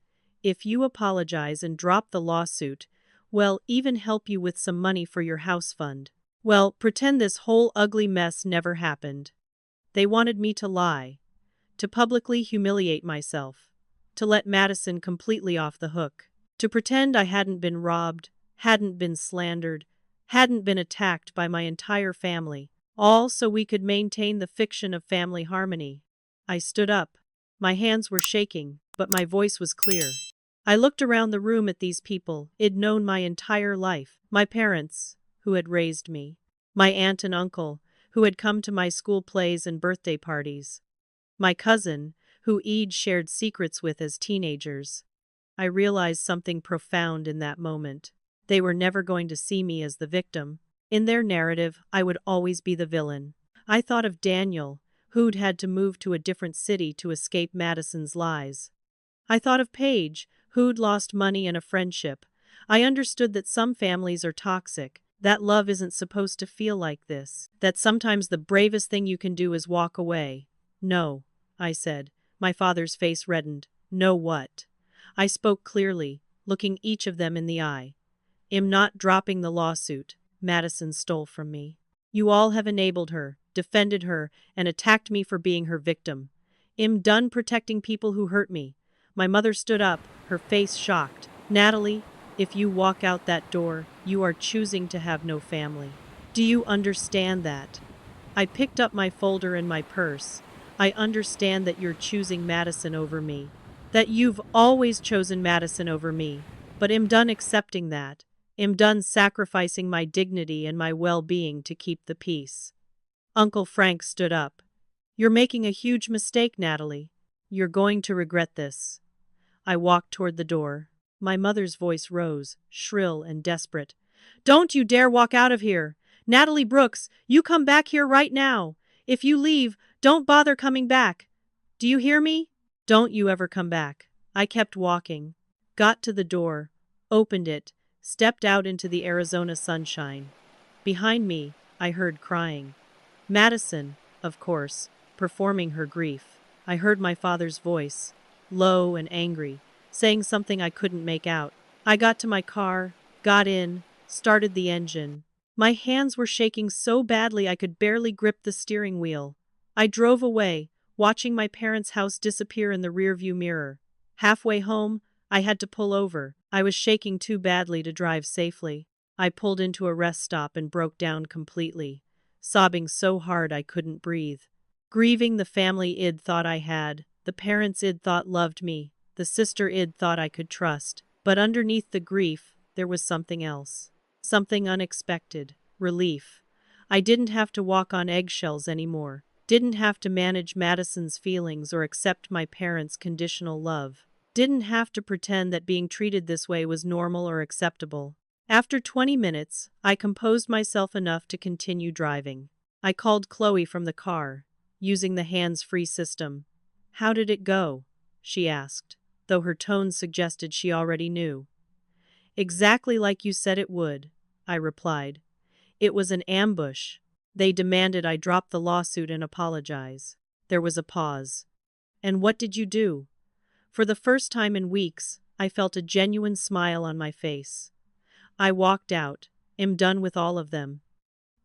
"If you apologize and drop the lawsuit, we'll even help you with some money for your house fund. Well, pretend this whole ugly mess never happened." They wanted me to lie, to publicly humiliate myself, to let Madison completely off the hook, to pretend I hadn't been robbed, hadn't been slandered, hadn't been attacked by my entire family, all so we could maintain the fiction of family harmony. I stood up. My hands were shaking, but my voice was clear. I looked around the room at these people I'd known my entire life. My parents, who had raised me. My aunt and uncle, who had come to my school plays and birthday parties. My cousin, who I'd shared secrets with as teenagers. I realized something profound in that moment. They were never going to see me as the victim. In their narrative, I would always be the villain. I thought of Daniel, who'd had to move to a different city to escape Madison's lies. I thought of Paige, who'd lost money and a friendship. I understood that some families are toxic, that love isn't supposed to feel like this, that sometimes the bravest thing you can do is walk away. No, I said. My father's face reddened. No what? I spoke clearly, looking each of them in the eye. I'm not dropping the lawsuit Madison stole from me. You all have enabled her, defended her, and attacked me for being her victim. I'm done protecting people who hurt me. My mother stood up, her face shocked. Natalie, if you walk out that door, you are choosing to have no family. Do you understand that? I picked up my folder and my purse. I understand that you're choosing Madison over me. That you've always chosen Madison over me. But I'm done accepting that. I'm done sacrificing my dignity and my well-being to keep the peace. Uncle Frank stood up. You're making a huge mistake, Natalie. You're going to regret this. I walked toward the door. My mother's voice rose, shrill and desperate. Don't you dare walk out of here! Natalie Brooks, you come back here right now! If you leave, don't bother coming back! Do you hear me? Don't you ever come back. I kept walking. Got to the door. Opened it. Stepped out into the Arizona sunshine. Behind me, I heard crying. Madison, of course, performing her grief. I heard my father's voice, low and angry, saying something I couldn't make out. I got to my car, got in, started the engine. My hands were shaking so badly I could barely grip the steering wheel. I drove away, watching my parents' house disappear in the rearview mirror. Halfway home, I had to pull over. I was shaking too badly to drive safely. I pulled into a rest stop and broke down completely, sobbing so hard I couldn't breathe. Grieving the family I'd thought I had, the parents I'd thought loved me, the sister I'd thought I could trust. But underneath the grief, there was something else. Something unexpected. Relief. I didn't have to walk on eggshells anymore. Didn't have to manage Madison's feelings or accept my parents' conditional love. Didn't have to pretend that being treated this way was normal or acceptable. After 20 minutes, I composed myself enough to continue driving. I called Chloe from the car, using the hands-free system. How did it go? She asked, though her tone suggested she already knew. Exactly like you said it would, I replied. It was an ambush. They demanded I drop the lawsuit and apologize. There was a pause. And what did you do? For the first time in weeks, I felt a genuine smile on my face. I walked out. I'm done with all of them.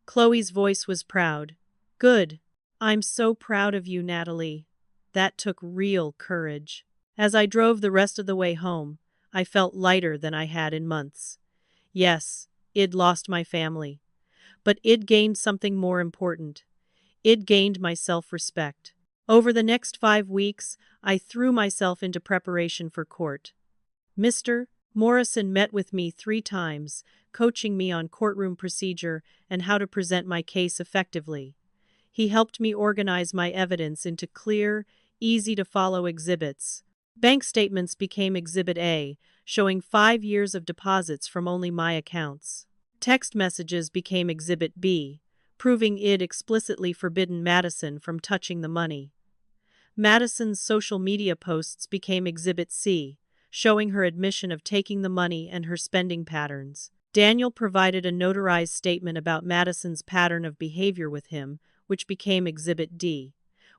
Chloe's voice was proud. Good. I'm so proud of you, Natalie. That took real courage. As I drove the rest of the way home, I felt lighter than I had in months. Yes, I'd lost my family. But I'd gained something more important. I'd gained my self-respect. Over the next 5 weeks, I threw myself into preparation for court. Mr. Morrison met with me 3 times, coaching me on courtroom procedure and how to present my case effectively. He helped me organize my evidence into clear, easy-to-follow exhibits. Bank statements became Exhibit A, showing 5 years of deposits from only my accounts. Text messages became Exhibit B, proving I'd explicitly forbidden Madison from touching the money. Madison's social media posts became Exhibit C, showing her admission of taking the money and her spending patterns. Daniel provided a notarized statement about Madison's pattern of behavior with him, which became Exhibit D.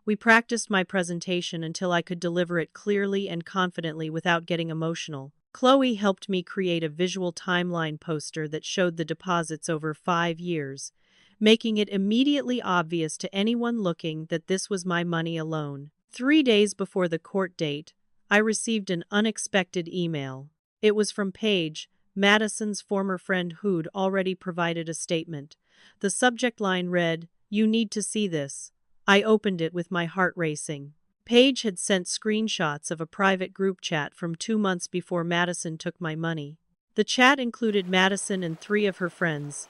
We practiced my presentation until I could deliver it clearly and confidently without getting emotional. Chloe helped me create a visual timeline poster that showed the deposits over 5 years, making it immediately obvious to anyone looking that this was my money alone. 3 days before the court date, I received an unexpected email. It was from Paige, Madison's former friend who'd already provided a statement. The subject line read, "You need to see this." I opened it with my heart racing. Paige had sent screenshots of a private group chat from 2 months before Madison took my money. The chat included Madison and 3 of her friends.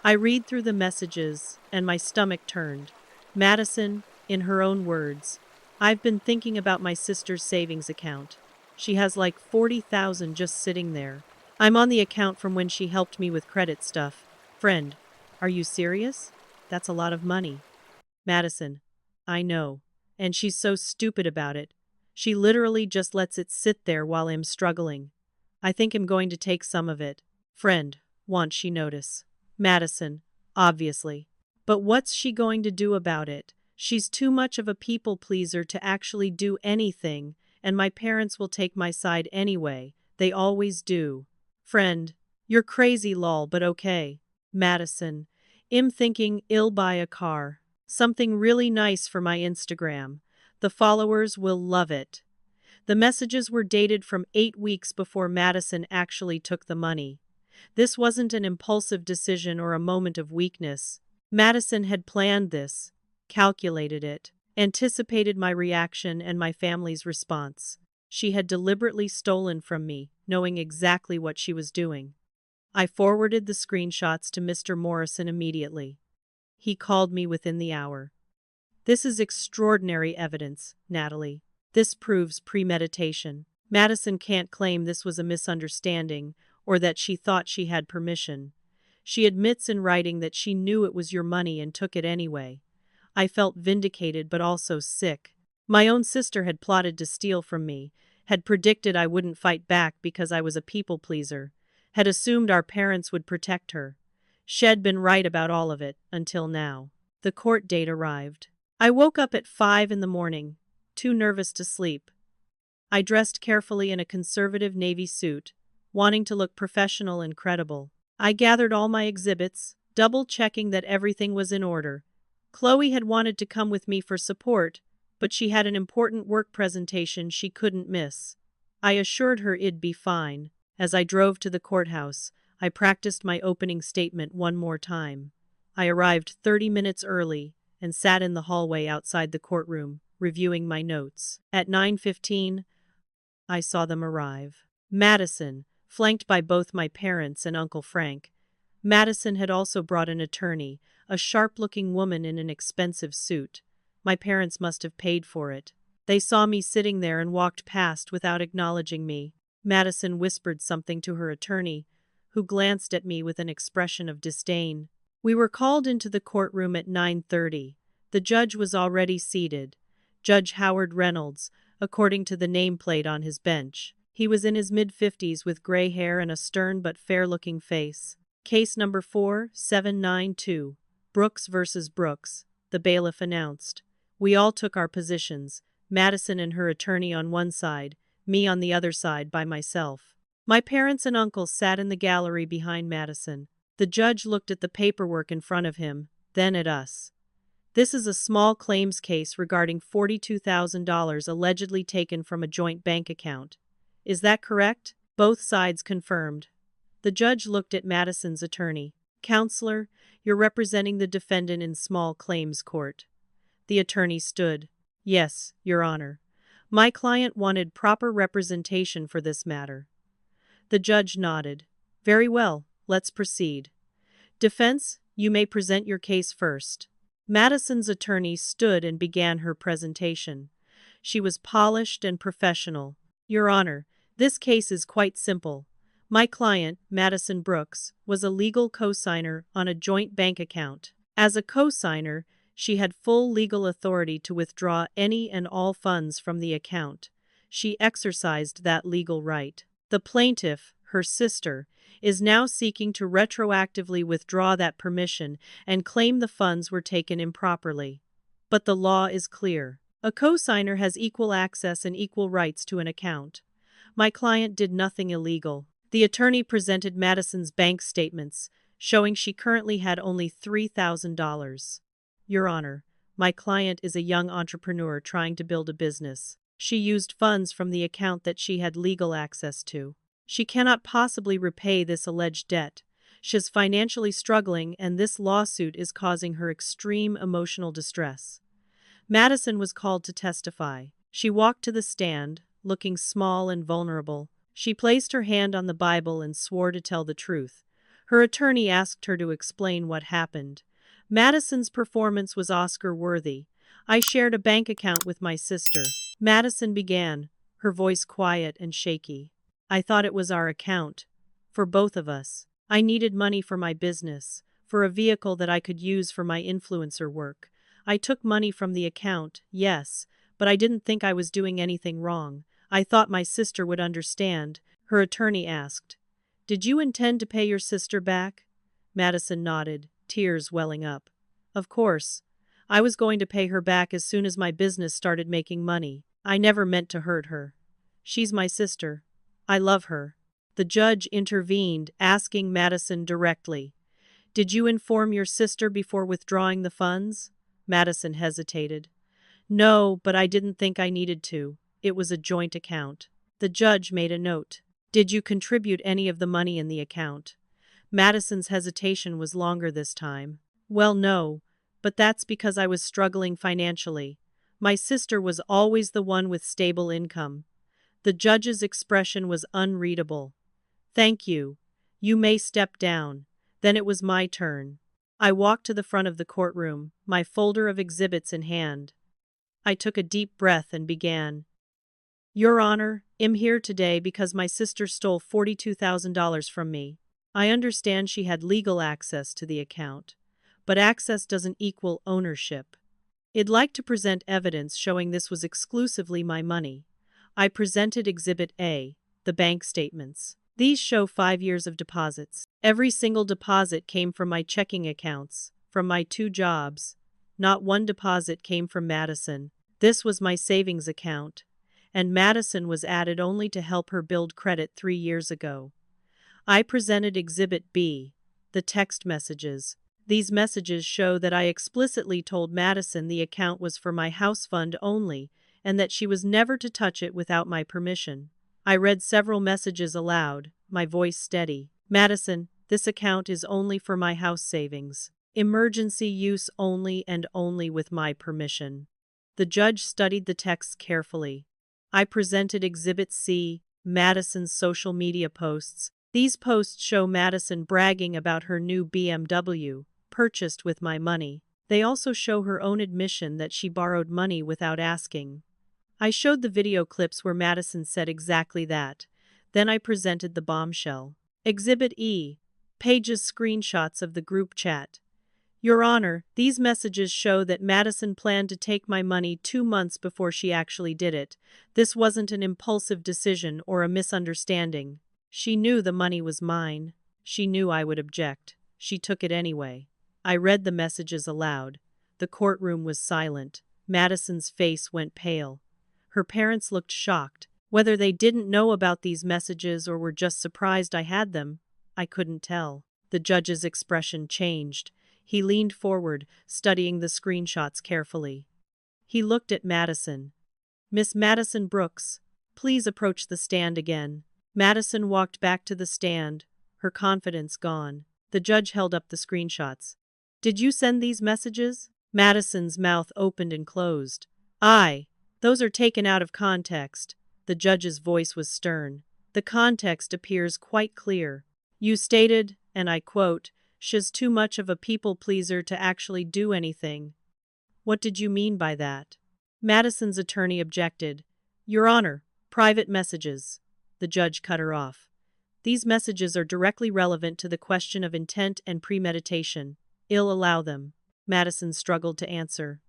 I read through the messages, and my stomach turned. Madison, in her own words, "I've been thinking about my sister's savings account. She has like 40,000 just sitting there. I'm on the account from when she helped me with credit stuff. Friend, are you serious? That's a lot of money." Madison, "I know. And she's so stupid about it. She literally just lets it sit there while I'm struggling. I think I'm going to take some of it." Friend, "Won't she notice?" Madison, "Obviously. But what's she going to do about it? She's too much of a people pleaser to actually do anything, and my parents will take my side anyway. They always do." Friend, "You're crazy lol, but okay." Madison, "I'm thinking I'll buy a car. Something really nice for my Instagram. The followers will love it." The messages were dated from 8 weeks before Madison actually took the money. This wasn't an impulsive decision or a moment of weakness. Madison had planned this, calculated it, anticipated my reaction and my family's response. She had deliberately stolen from me, knowing exactly what she was doing. I forwarded the screenshots to Mr. Morrison immediately. He called me within the hour. "This is extraordinary evidence, Natalie. This proves premeditation. Madison can't claim this was a misunderstanding or that she thought she had permission. She admits in writing that she knew it was your money and took it anyway." I felt vindicated but also sick. My own sister had plotted to steal from me, had predicted I wouldn't fight back because I was a people pleaser, had assumed our parents would protect her. She'd been right about all of it, until now. The court date arrived. I woke up at 5 in the morning, too nervous to sleep. I dressed carefully in a conservative navy suit, wanting to look professional and credible. I gathered all my exhibits, double-checking that everything was in order. Chloe had wanted to come with me for support, but she had an important work presentation she couldn't miss. I assured her it'd be fine. As I drove to the courthouse, I practiced my opening statement one more time. I arrived 30 minutes early and sat in the hallway outside the courtroom, reviewing my notes. At 9:15, I saw them arrive. Madison, flanked by both my parents and Uncle Frank. Madison had also brought an attorney, a sharp-looking woman in an expensive suit. My parents must have paid for it. They saw me sitting there and walked past without acknowledging me. Madison whispered something to her attorney, who glanced at me with an expression of disdain. We were called into the courtroom at 9:30. The judge was already seated. Judge Howard Reynolds, according to the nameplate on his bench. He was in his mid-50s with gray hair and a stern but fair-looking face. Case number 4792, Brooks versus Brooks, the bailiff announced. We all took our positions, Madison and her attorney on one side, me on the other side by myself. My parents and uncles sat in the gallery behind Madison. The judge looked at the paperwork in front of him, then at us. This is a small claims case regarding $42,000 allegedly taken from a joint bank account. Is that correct? Both sides confirmed. The judge looked at Madison's attorney. Counselor, you're representing the defendant in small claims court. The attorney stood. Yes, Your Honor. My client wanted proper representation for this matter. The judge nodded. Very well, let's proceed. Defense, you may present your case first. Madison's attorney stood and began her presentation. She was polished and professional. Your Honor, this case is quite simple. My client, Madison Brooks, was a legal cosigner on a joint bank account. As a cosigner, she had full legal authority to withdraw any and all funds from the account. She exercised that legal right. The plaintiff, her sister, is now seeking to retroactively withdraw that permission and claim the funds were taken improperly. But the law is clear. A cosigner has equal access and equal rights to an account. My client did nothing illegal. The attorney presented Madison's bank statements, showing she currently had only $3,000. Your Honor, my client is a young entrepreneur trying to build a business. She used funds from the account that she had legal access to. She cannot possibly repay this alleged debt. She's financially struggling, and this lawsuit is causing her extreme emotional distress. Madison was called to testify. She walked to the stand, looking small and vulnerable. She placed her hand on the Bible and swore to tell the truth. Her attorney asked her to explain what happened. Madison's performance was Oscar-worthy. "I shared a bank account with my sister," Madison began, her voice quiet and shaky. "I thought it was our account. For both of us. I needed money for my business, for a vehicle that I could use for my influencer work. I took money from the account, yes, but I didn't think I was doing anything wrong. I thought my sister would understand," her attorney asked. "Did you intend to pay your sister back?" Madison nodded, tears welling up. "Of course. I was going to pay her back as soon as my business started making money. I never meant to hurt her. She's my sister. I love her." The judge intervened, asking Madison directly, "Did you inform your sister before withdrawing the funds?" Madison hesitated. "No, but I didn't think I needed to. It was a joint account." The judge made a note. "Did you contribute any of the money in the account?" Madison's hesitation was longer this time. "Well, no, but that's because I was struggling financially. My sister was always the one with stable income." The judge's expression was unreadable. "Thank you. You may step down." Then it was my turn. I walked to the front of the courtroom, my folder of exhibits in hand. I took a deep breath and began. "Your Honor, I'm here today because my sister stole $42,000 from me. I understand she had legal access to the account, but access doesn't equal ownership. I'd like to present evidence showing this was exclusively my money." I presented Exhibit A, the bank statements. These show 5 years of deposits. Every single deposit came from my checking accounts, from my 2 jobs. Not one deposit came from Madison. This was my savings account, and Madison was added only to help her build credit 3 years ago. I presented Exhibit B, the text messages. These messages show that I explicitly told Madison the account was for my house fund only, and that she was never to touch it without my permission. I read several messages aloud, my voice steady. "Madison, this account is only for my house savings. Emergency use only and only with my permission." The judge studied the text carefully. I presented Exhibit C, Madison's social media posts. These posts show Madison bragging about her new BMW, purchased with my money. They also show her own admission that she borrowed money without asking. I showed the video clips where Madison said exactly that. Then I presented the bombshell. Exhibit E, pages screenshots of the group chat. "Your Honor, these messages show that Madison planned to take my money 2 months before she actually did it. This wasn't an impulsive decision or a misunderstanding. She knew the money was mine. She knew I would object. She took it anyway." I read the messages aloud. The courtroom was silent. Madison's face went pale. Her parents looked shocked. Whether they didn't know about these messages or were just surprised I had them, I couldn't tell. The judge's expression changed. He leaned forward, studying the screenshots carefully. He looked at Madison. "Miss Madison Brooks, please approach the stand again." Madison walked back to the stand, her confidence gone. The judge held up the screenshots. "Did you send these messages?" Madison's mouth opened and closed. "Aye. Those are taken out of context." The judge's voice was stern. "The context appears quite clear. You stated, and I quote, 'She's too much of a people-pleaser to actually do anything.' What did you mean by that?" Madison's attorney objected. "Your Honor, private messages." The judge cut her off. "These messages are directly relevant to the question of intent and premeditation. I'll allow them." Madison struggled to answer.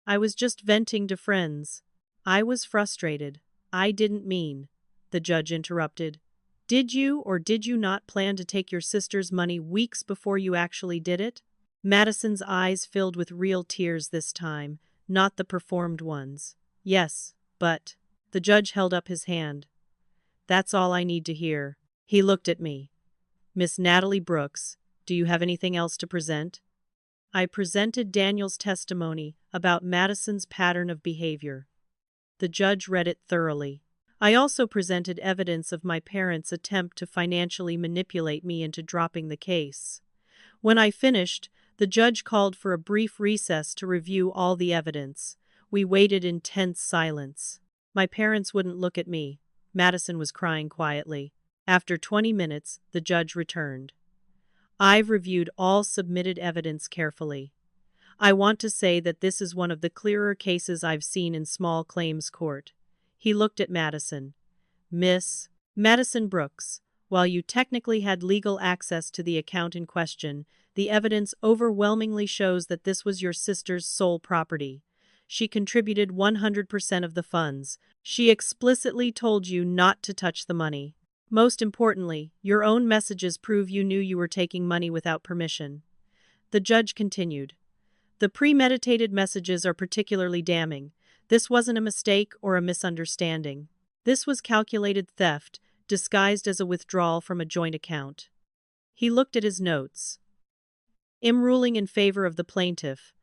"I was just venting to friends. I was frustrated. I didn't mean." The judge interrupted. "Did you or did you not plan to take your sister's money weeks before you actually did it?" Madison's eyes filled with real tears this time, not the performed ones. "Yes, but..." The judge held up his hand. "That's all I need to hear." He looked at me. "Miss Natalie Brooks, do you have anything else to present?" I presented Daniel's testimony about Madison's pattern of behavior. The judge read it thoroughly. I also presented evidence of my parents' attempt to financially manipulate me into dropping the case. When I finished, the judge called for a brief recess to review all the evidence. We waited in tense silence. My parents wouldn't look at me. Madison was crying quietly. After 20 minutes, the judge returned. I've reviewed all submitted evidence carefully. I want to say that this is one of the clearer cases I've seen in small claims court. He looked at Madison. Miss Madison Brooks, while you technically had legal access to the account in question, the evidence overwhelmingly shows that this was your sister's sole property. She contributed 100% of the funds. She explicitly told you not to touch the money. Most importantly, your own messages prove you knew you were taking money without permission. The judge continued. The premeditated messages are particularly damning. This wasn't a mistake or a misunderstanding. This was calculated theft, disguised as a withdrawal from a joint account. He looked at his notes. I'm ruling in favor of the plaintiff.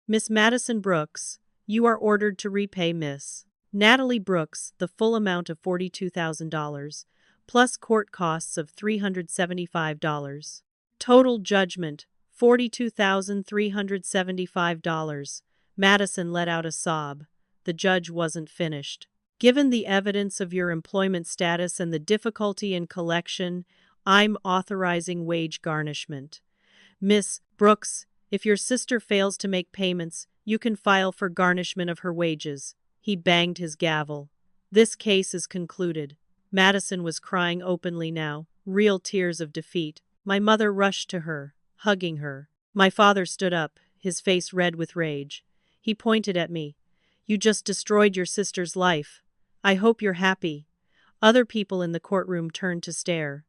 Miss Madison Brooks, you are ordered to repay Miss Natalie Brooks the full amount of $42,000, plus court costs of $375. Total judgment, $42,375. Madison let out a sob. The judge wasn't finished. Given the evidence of your employment status and the difficulty in collection, I'm authorizing wage garnishment. Miss Brooks, if your sister fails to make payments, you can file for garnishment of her wages. He banged his gavel. This case is concluded. Madison was crying openly now, real tears of defeat. My mother rushed to her, hugging her. My father stood up, his face red with rage. He pointed at me. You just destroyed your sister's life. I hope you're happy. Other people in the courtroom turned to stare.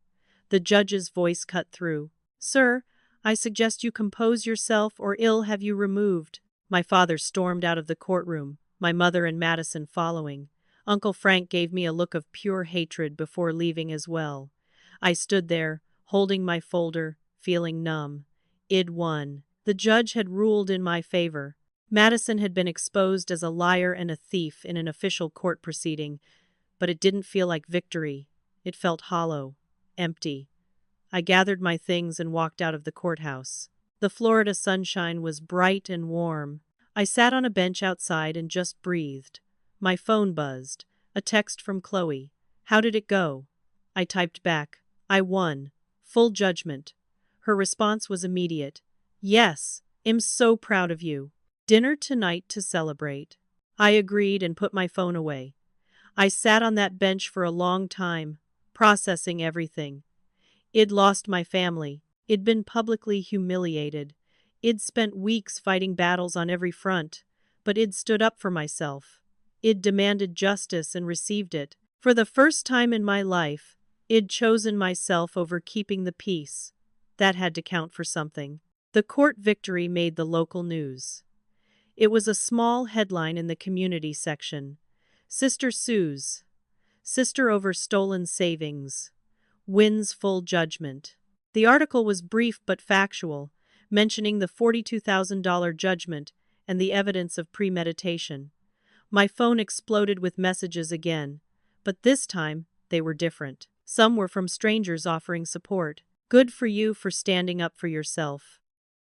The judge's voice cut through. Sir, I suggest you compose yourself or ill have you removed. My father stormed out of the courtroom, my mother and Madison following. Uncle Frank gave me a look of pure hatred before leaving as well. I stood there, holding my folder, feeling numb. I'd won. The judge had ruled in my favor. Madison had been exposed as a liar and a thief in an official court proceeding, but it didn't feel like victory. It felt hollow, empty. I gathered my things and walked out of the courthouse. The Florida sunshine was bright and warm. I sat on a bench outside and just breathed. My phone buzzed. A text from Chloe. How did it go? I typed back. I won. Full judgment. Her response was immediate. Yes, I'm so proud of you. Dinner tonight to celebrate. I agreed and put my phone away. I sat on that bench for a long time, processing everything. I'd lost my family. I'd been publicly humiliated. I'd spent weeks fighting battles on every front, but I'd stood up for myself. I'd demanded justice and received it. For the first time in my life, I'd chosen myself over keeping the peace. That had to count for something. The court victory made the local news. It was a small headline in the community section. Sister sues. Sister over stolen savings. Wins full judgment. The article was brief but factual, mentioning the $42,000 judgment and the evidence of premeditation. My phone exploded with messages again, but this time they were different. Some were from strangers offering support. Good for you for standing up for yourself.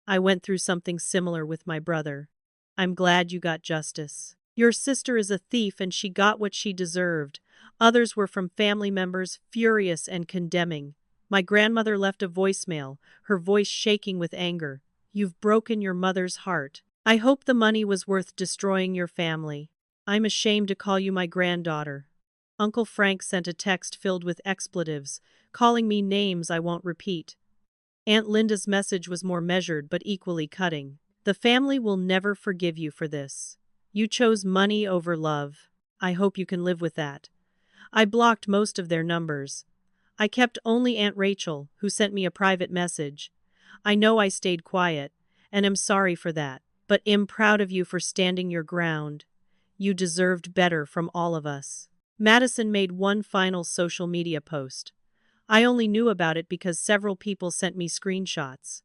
I went through something similar with my brother. I'm glad you got justice. Your sister is a thief and she got what she deserved. Others were from family members, furious and condemning. My grandmother left a voicemail, her voice shaking with anger. You've broken your mother's heart. I hope the money was worth destroying your family. I'm ashamed to call you my granddaughter. Uncle Frank sent a text filled with expletives, calling me names I won't repeat. Aunt Linda's message was more measured but equally cutting. The family will never forgive you for this. You chose money over love. I hope you can live with that. I blocked most of their numbers. I kept only Aunt Rachel, who sent me a private message. I know I stayed quiet, and am sorry for that, but am proud of you for standing your ground. You deserved better from all of us. Madison made one final social media post. I only knew about it because several people sent me screenshots.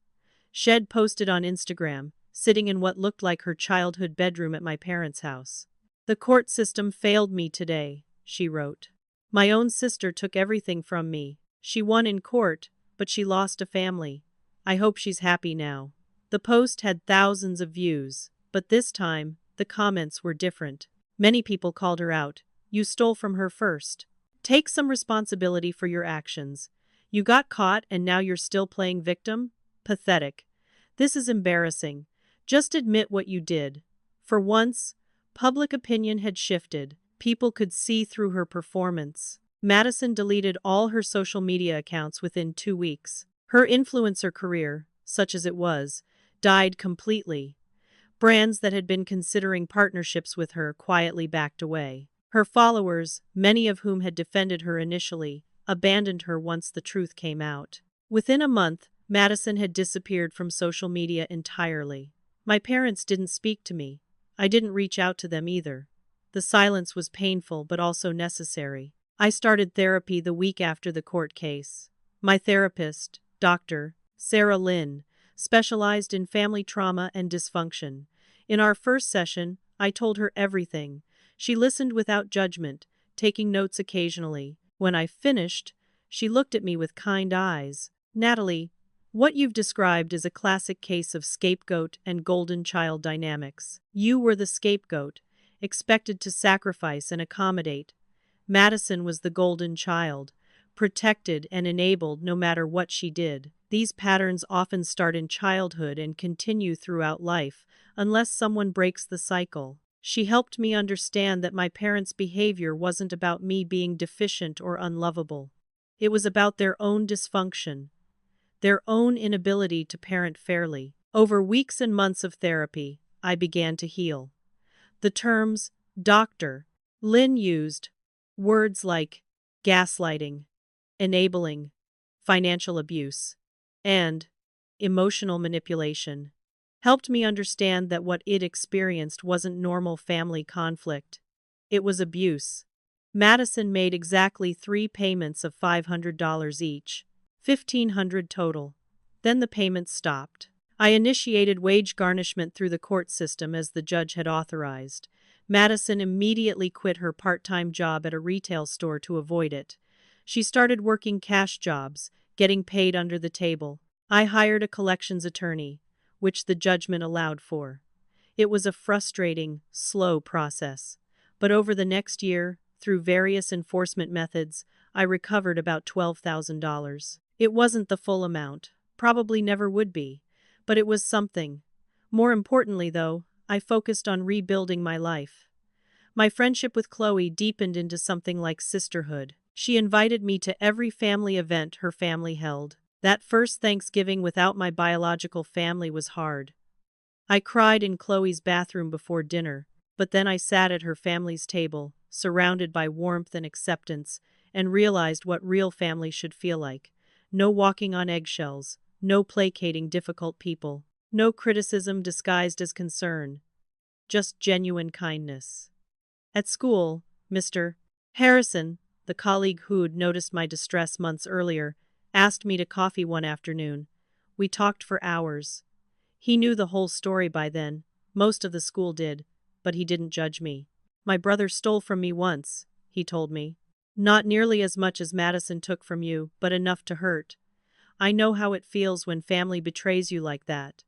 Shed posted on Instagram, sitting in what looked like her childhood bedroom at my parents' house. "The court system failed me today," she wrote. "My own sister took everything from me. She won in court, but she lost a family. I hope she's happy now." The post had thousands of views, but this time, the comments were different. Many people called her out. "You stole from her first. Take some responsibility for your actions. You got caught and now you're still playing victim? Pathetic. This is embarrassing. Just admit what you did." For once, public opinion had shifted. People could see through her performance. Madison deleted all her social media accounts within 2 weeks. Her influencer career, such as it was, died completely. Brands that had been considering partnerships with her quietly backed away. Her followers, many of whom had defended her initially, abandoned her once the truth came out. Within a month, Madison had disappeared from social media entirely. My parents didn't speak to me. I didn't reach out to them either. The silence was painful but also necessary. I started therapy the week after the court case. My therapist, Dr. Sarah Lynn, specialized in family trauma and dysfunction. In our first session, I told her everything. She listened without judgment, taking notes occasionally. When I finished, she looked at me with kind eyes. "Natalie, what you've described is a classic case of scapegoat and golden child dynamics. You were the scapegoat, expected to sacrifice and accommodate. Madison was the golden child, protected and enabled no matter what she did. These patterns often start in childhood and continue throughout life, unless someone breaks the cycle." She helped me understand that my parents' behavior wasn't about me being deficient or unlovable. It was about their own dysfunction, their own inability to parent fairly. Over weeks and months of therapy, I began to heal. The terms Dr. Lynn used, words like gaslighting, enabling, financial abuse, and emotional manipulation, helped me understand that what I'd experienced wasn't normal family conflict. It was abuse. Madison made exactly 3 payments of $500 each, $1,500 total. Then the payments stopped. I initiated wage garnishment through the court system as the judge had authorized. Madison immediately quit her part-time job at a retail store to avoid it. She started working cash jobs, getting paid under the table. I hired a collections attorney, which the judgment allowed for. It was a frustrating, slow process. But over the next year, through various enforcement methods, I recovered about $12,000. It wasn't the full amount, probably never would be, but it was something. More importantly, though, I focused on rebuilding my life. My friendship with Chloe deepened into something like sisterhood. She invited me to every family event her family held. That first Thanksgiving without my biological family was hard. I cried in Chloe's bathroom before dinner, but then I sat at her family's table, surrounded by warmth and acceptance, and realized what real family should feel like. No walking on eggshells, no placating difficult people, no criticism disguised as concern, just genuine kindness. At school, Mr. Harrison, the colleague who'd noticed my distress months earlier, asked me to coffee one afternoon. We talked for hours. He knew the whole story by then, most of the school did, but he didn't judge me. "My brother stole from me once," he told me. "Not nearly as much as Madison took from you, but enough to hurt. I know how it feels when family betrays you like that."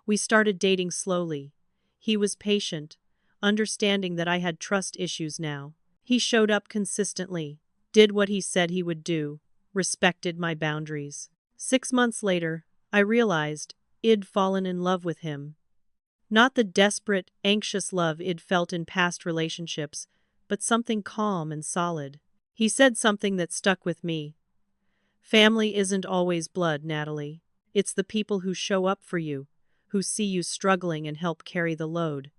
We started dating slowly. He was patient, understanding that I had trust issues now. He showed up consistently, did what he said he would do, respected my boundaries. 6 months later, I realized I'd fallen in love with him. Not the desperate, anxious love I'd felt in past relationships, but something calm and solid. He said something that stuck with me. "Family isn't always blood, Natalie. It's the people who show up for you, who see you struggling and help carry the load.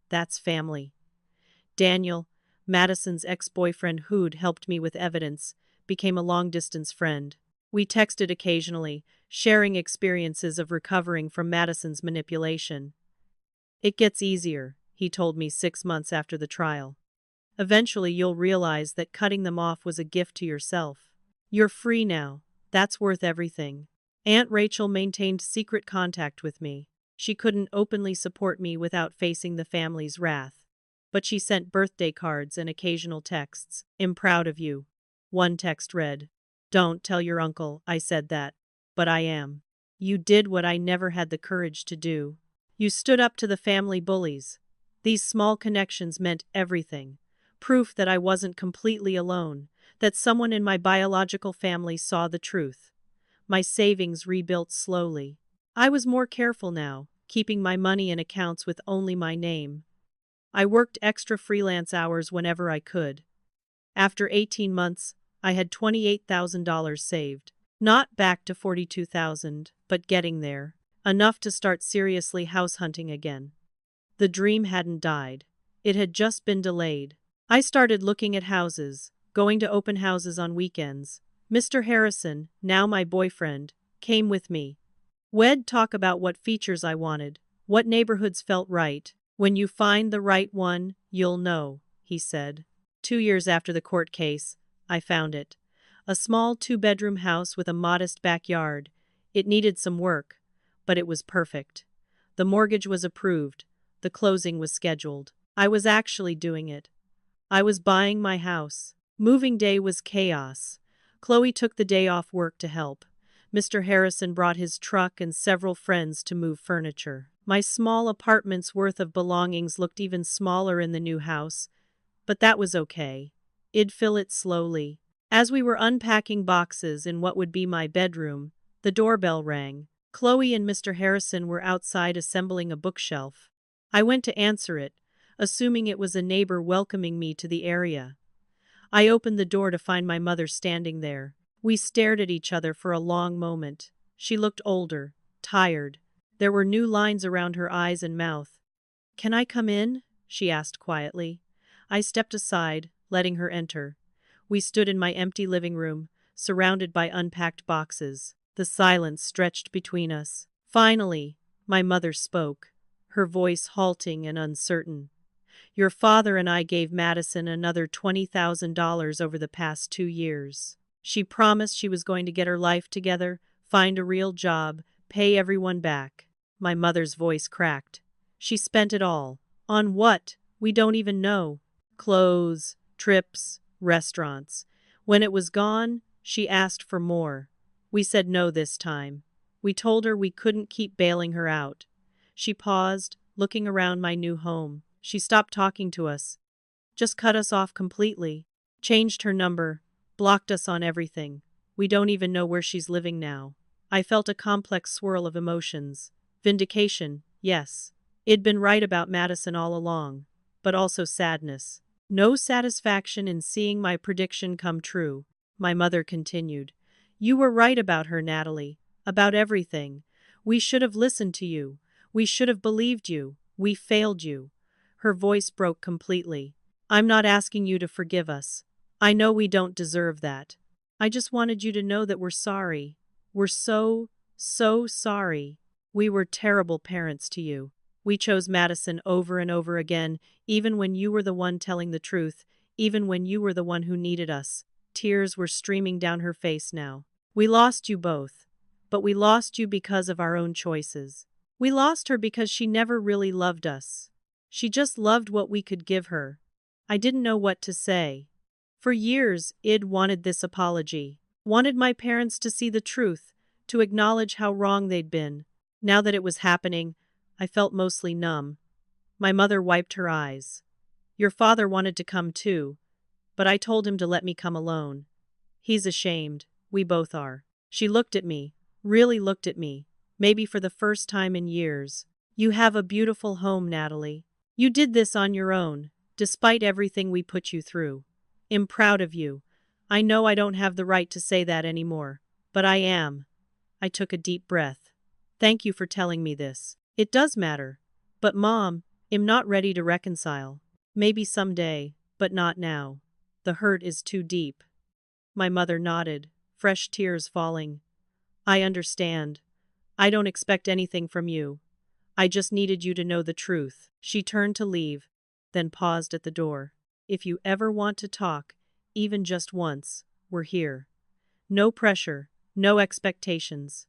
That's family." Daniel, Madison's ex-boyfriend who'd helped me with evidence, became a long-distance friend. We texted occasionally, sharing experiences of recovering from Madison's manipulation. "It gets easier," he told me 6 months after the trial. "Eventually you'll realize that cutting them off was a gift to yourself. You're free now. That's worth everything." Aunt Rachel maintained secret contact with me. She couldn't openly support me without facing the family's wrath. but she sent birthday cards and occasional texts. "I'm proud of you." One text read, "Don't tell your uncle I said that, but I am. You did what I never had the courage to do. You stood up to the family bullies." These small connections meant everything. Proof that I wasn't completely alone, that someone in my biological family saw the truth. My savings rebuilt slowly. I was more careful now, keeping my money in accounts with only my name. I worked extra freelance hours whenever I could. After 18 months, I had $28,000 saved. Not back to 42,000, but getting there. Enough to start seriously house hunting again. The dream hadn't died. It had just been delayed. I started looking at houses, going to open houses on weekends. Mr. Harrison, now my boyfriend, came with me. We'd talk about what features I wanted, what neighborhoods felt right. "When you find the right one, you'll know," he said. 2 years after the court case, I found it. A small 2-bedroom house with a modest backyard. It needed some work, but it was perfect. The mortgage was approved. The closing was scheduled. I was actually doing it. I was buying my house. Moving day was chaos. Chloe took the day off work to help. Mr. Harrison brought his truck and several friends to move furniture. My small apartment's worth of belongings looked even smaller in the new house, but that was okay. I'd fill it slowly. As we were unpacking boxes in what would be my bedroom, the doorbell rang. Chloe and Mr. Harrison were outside assembling a bookshelf. I went to answer it, assuming it was a neighbor welcoming me to the area. I opened the door to find my mother standing there. We stared at each other for a long moment. She looked older, tired. There were new lines around her eyes and mouth. "Can I come in?" she asked quietly. I stepped aside, letting her enter. We stood in my empty living room, surrounded by unpacked boxes. The silence stretched between us. Finally, my mother spoke, her voice halting and uncertain. "Your father and I gave Madison another $20,000 over the past 2 years. She promised she was going to get her life together, find a real job, pay everyone back." My mother's voice cracked. "She spent it all. On what? We don't even know. Clothes, trips, restaurants. When it was gone, she asked for more. We said no this time. We told her we couldn't keep bailing her out." She paused, looking around my new home. She stopped talking to us. Just cut us off completely. Changed her number. Blocked us on everything. We don't even know where she's living now. I felt a complex swirl of emotions. Vindication, yes. I'd been right about Madison all along. But also sadness. No satisfaction in seeing my prediction come true. My mother continued. "You were right about her, Natalie. About everything. We should have listened to you. We should have believed you. We failed you." Her voice broke completely. "I'm not asking you to forgive us. I know we don't deserve that. I just wanted you to know that we're sorry. We're so sorry. We were terrible parents to you. We chose Madison over and over again, even when you were the one telling the truth, even when you were the one who needed us." Tears were streaming down her face now. "We lost you both. But we lost you because of our own choices. We lost her because she never really loved us. She just loved what we could give her." I didn't know what to say. For years, I'd wanted this apology. Wanted my parents to see the truth, to acknowledge how wrong they'd been. Now that it was happening, I felt mostly numb. My mother wiped her eyes. "Your father wanted to come too, but I told him to let me come alone. He's ashamed. We both are." She looked at me, really looked at me, maybe for the first time in years. "You have a beautiful home, Natalie. You did this on your own, despite everything we put you through. I'm proud of you. I know I don't have the right to say that anymore, but I am." I took a deep breath. "Thank you for telling me this. It does matter. But Mom, I'm not ready to reconcile. Maybe someday, but not now. The hurt is too deep." My mother nodded, fresh tears falling. "I understand. I don't expect anything from you. I just needed you to know the truth." She turned to leave, then paused at the door. "If you ever want to talk, even just once, we're here. No pressure, no expectations.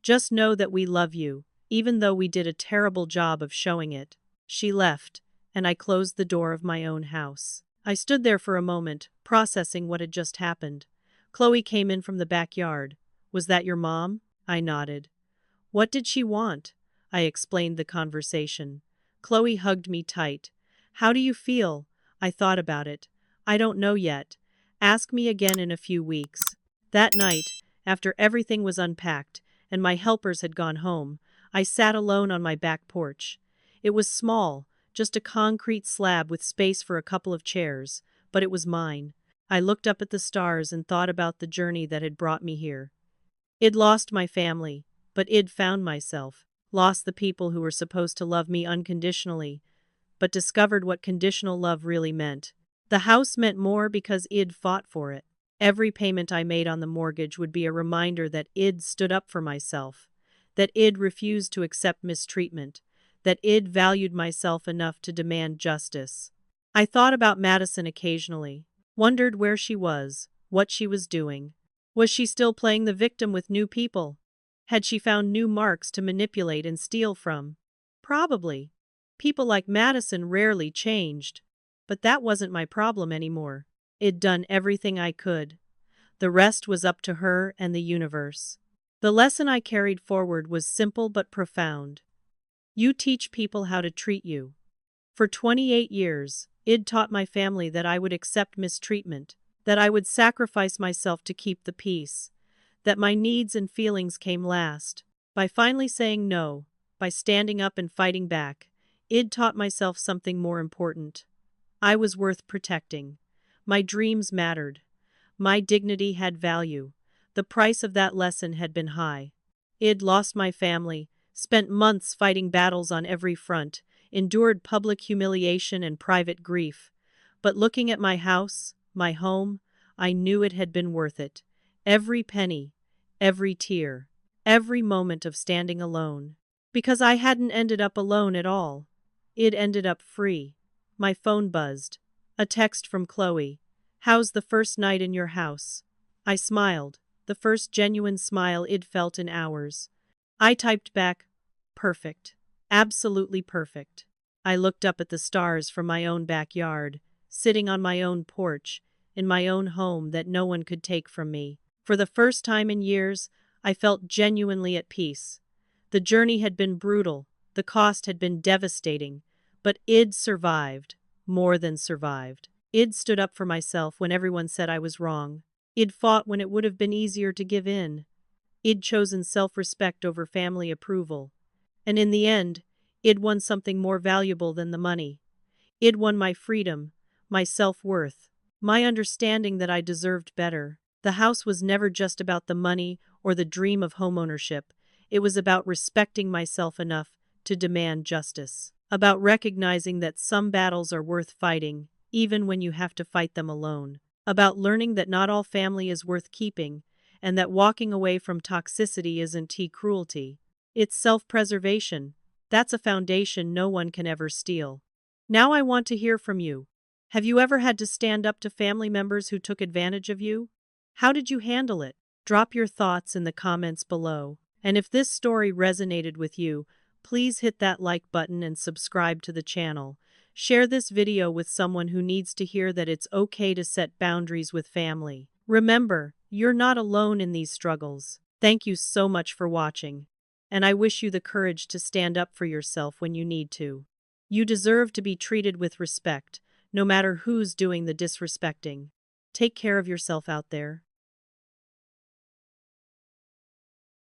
Just know that we love you, even though we did a terrible job of showing it." She left, and I closed the door of my own house. I stood there for a moment, processing what had just happened. Chloe came in from the backyard. Was that your mom? I nodded. What did she want? I explained the conversation. Chloe hugged me tight. How do you feel? I thought about it. I don't know yet. Ask me again in a few weeks. That night, after everything was unpacked and my helpers had gone home, I sat alone on my back porch. It was small, just a concrete slab with space for a couple of chairs, but it was mine. I looked up at the stars and thought about the journey that had brought me here. I'd lost my family, but I'd found myself. Lost the people who were supposed to love me unconditionally, but discovered what conditional love really meant. The house meant more because I'd fought for it. Every payment I made on the mortgage would be a reminder that I'd stood up for myself, that I'd refused to accept mistreatment, that I'd valued myself enough to demand justice. I thought about Madison occasionally, wondered where she was, what she was doing. Was she still playing the victim with new people? Had she found new marks to manipulate and steal from? Probably. People like Madison rarely changed. But that wasn't my problem anymore. I'd done everything I could. The rest was up to her and the universe. The lesson I carried forward was simple but profound. You teach people how to treat you. For 28 years, I'd taught my family that I would accept mistreatment, that I would sacrifice myself to keep the peace, that my needs and feelings came last. By finally saying no, by standing up and fighting back, I'd taught myself something more important. I was worth protecting. My dreams mattered. My dignity had value. The price of that lesson had been high. I'd lost my family, spent months fighting battles on every front, endured public humiliation and private grief. But looking at my house, my home, I knew it had been worth it. Every penny, every tear, every moment of standing alone. Because I hadn't ended up alone at all. I'd ended up free. My phone buzzed. A text from Chloe. How's the first night in your house? I smiled, the first genuine smile I'd felt in hours. I typed back, perfect. Absolutely perfect. I looked up at the stars from my own backyard, sitting on my own porch, in my own home that no one could take from me. For the first time in years, I felt genuinely at peace. The journey had been brutal, the cost had been devastating, but I'd survived, more than survived. I'd stood up for myself when everyone said I was wrong. I'd fought when it would have been easier to give in. I'd chosen self-respect over family approval. And in the end, I'd won something more valuable than the money. I'd won my freedom, my self-worth, my understanding that I deserved better. The house was never just about the money or the dream of homeownership. It was about respecting myself enough to demand justice. About recognizing that some battles are worth fighting, even when you have to fight them alone. About learning that not all family is worth keeping, and that walking away from toxicity isn't cruelty. It's self-preservation. That's a foundation no one can ever steal. Now I want to hear from you. Have you ever had to stand up to family members who took advantage of you? How did you handle it? Drop your thoughts in the comments below. And if this story resonated with you, please hit that like button and subscribe to the channel. Share this video with someone who needs to hear that it's okay to set boundaries with family. Remember, you're not alone in these struggles. Thank you so much for watching. And I wish you the courage to stand up for yourself when you need to. You deserve to be treated with respect, no matter who's doing the disrespecting. Take care of yourself out there.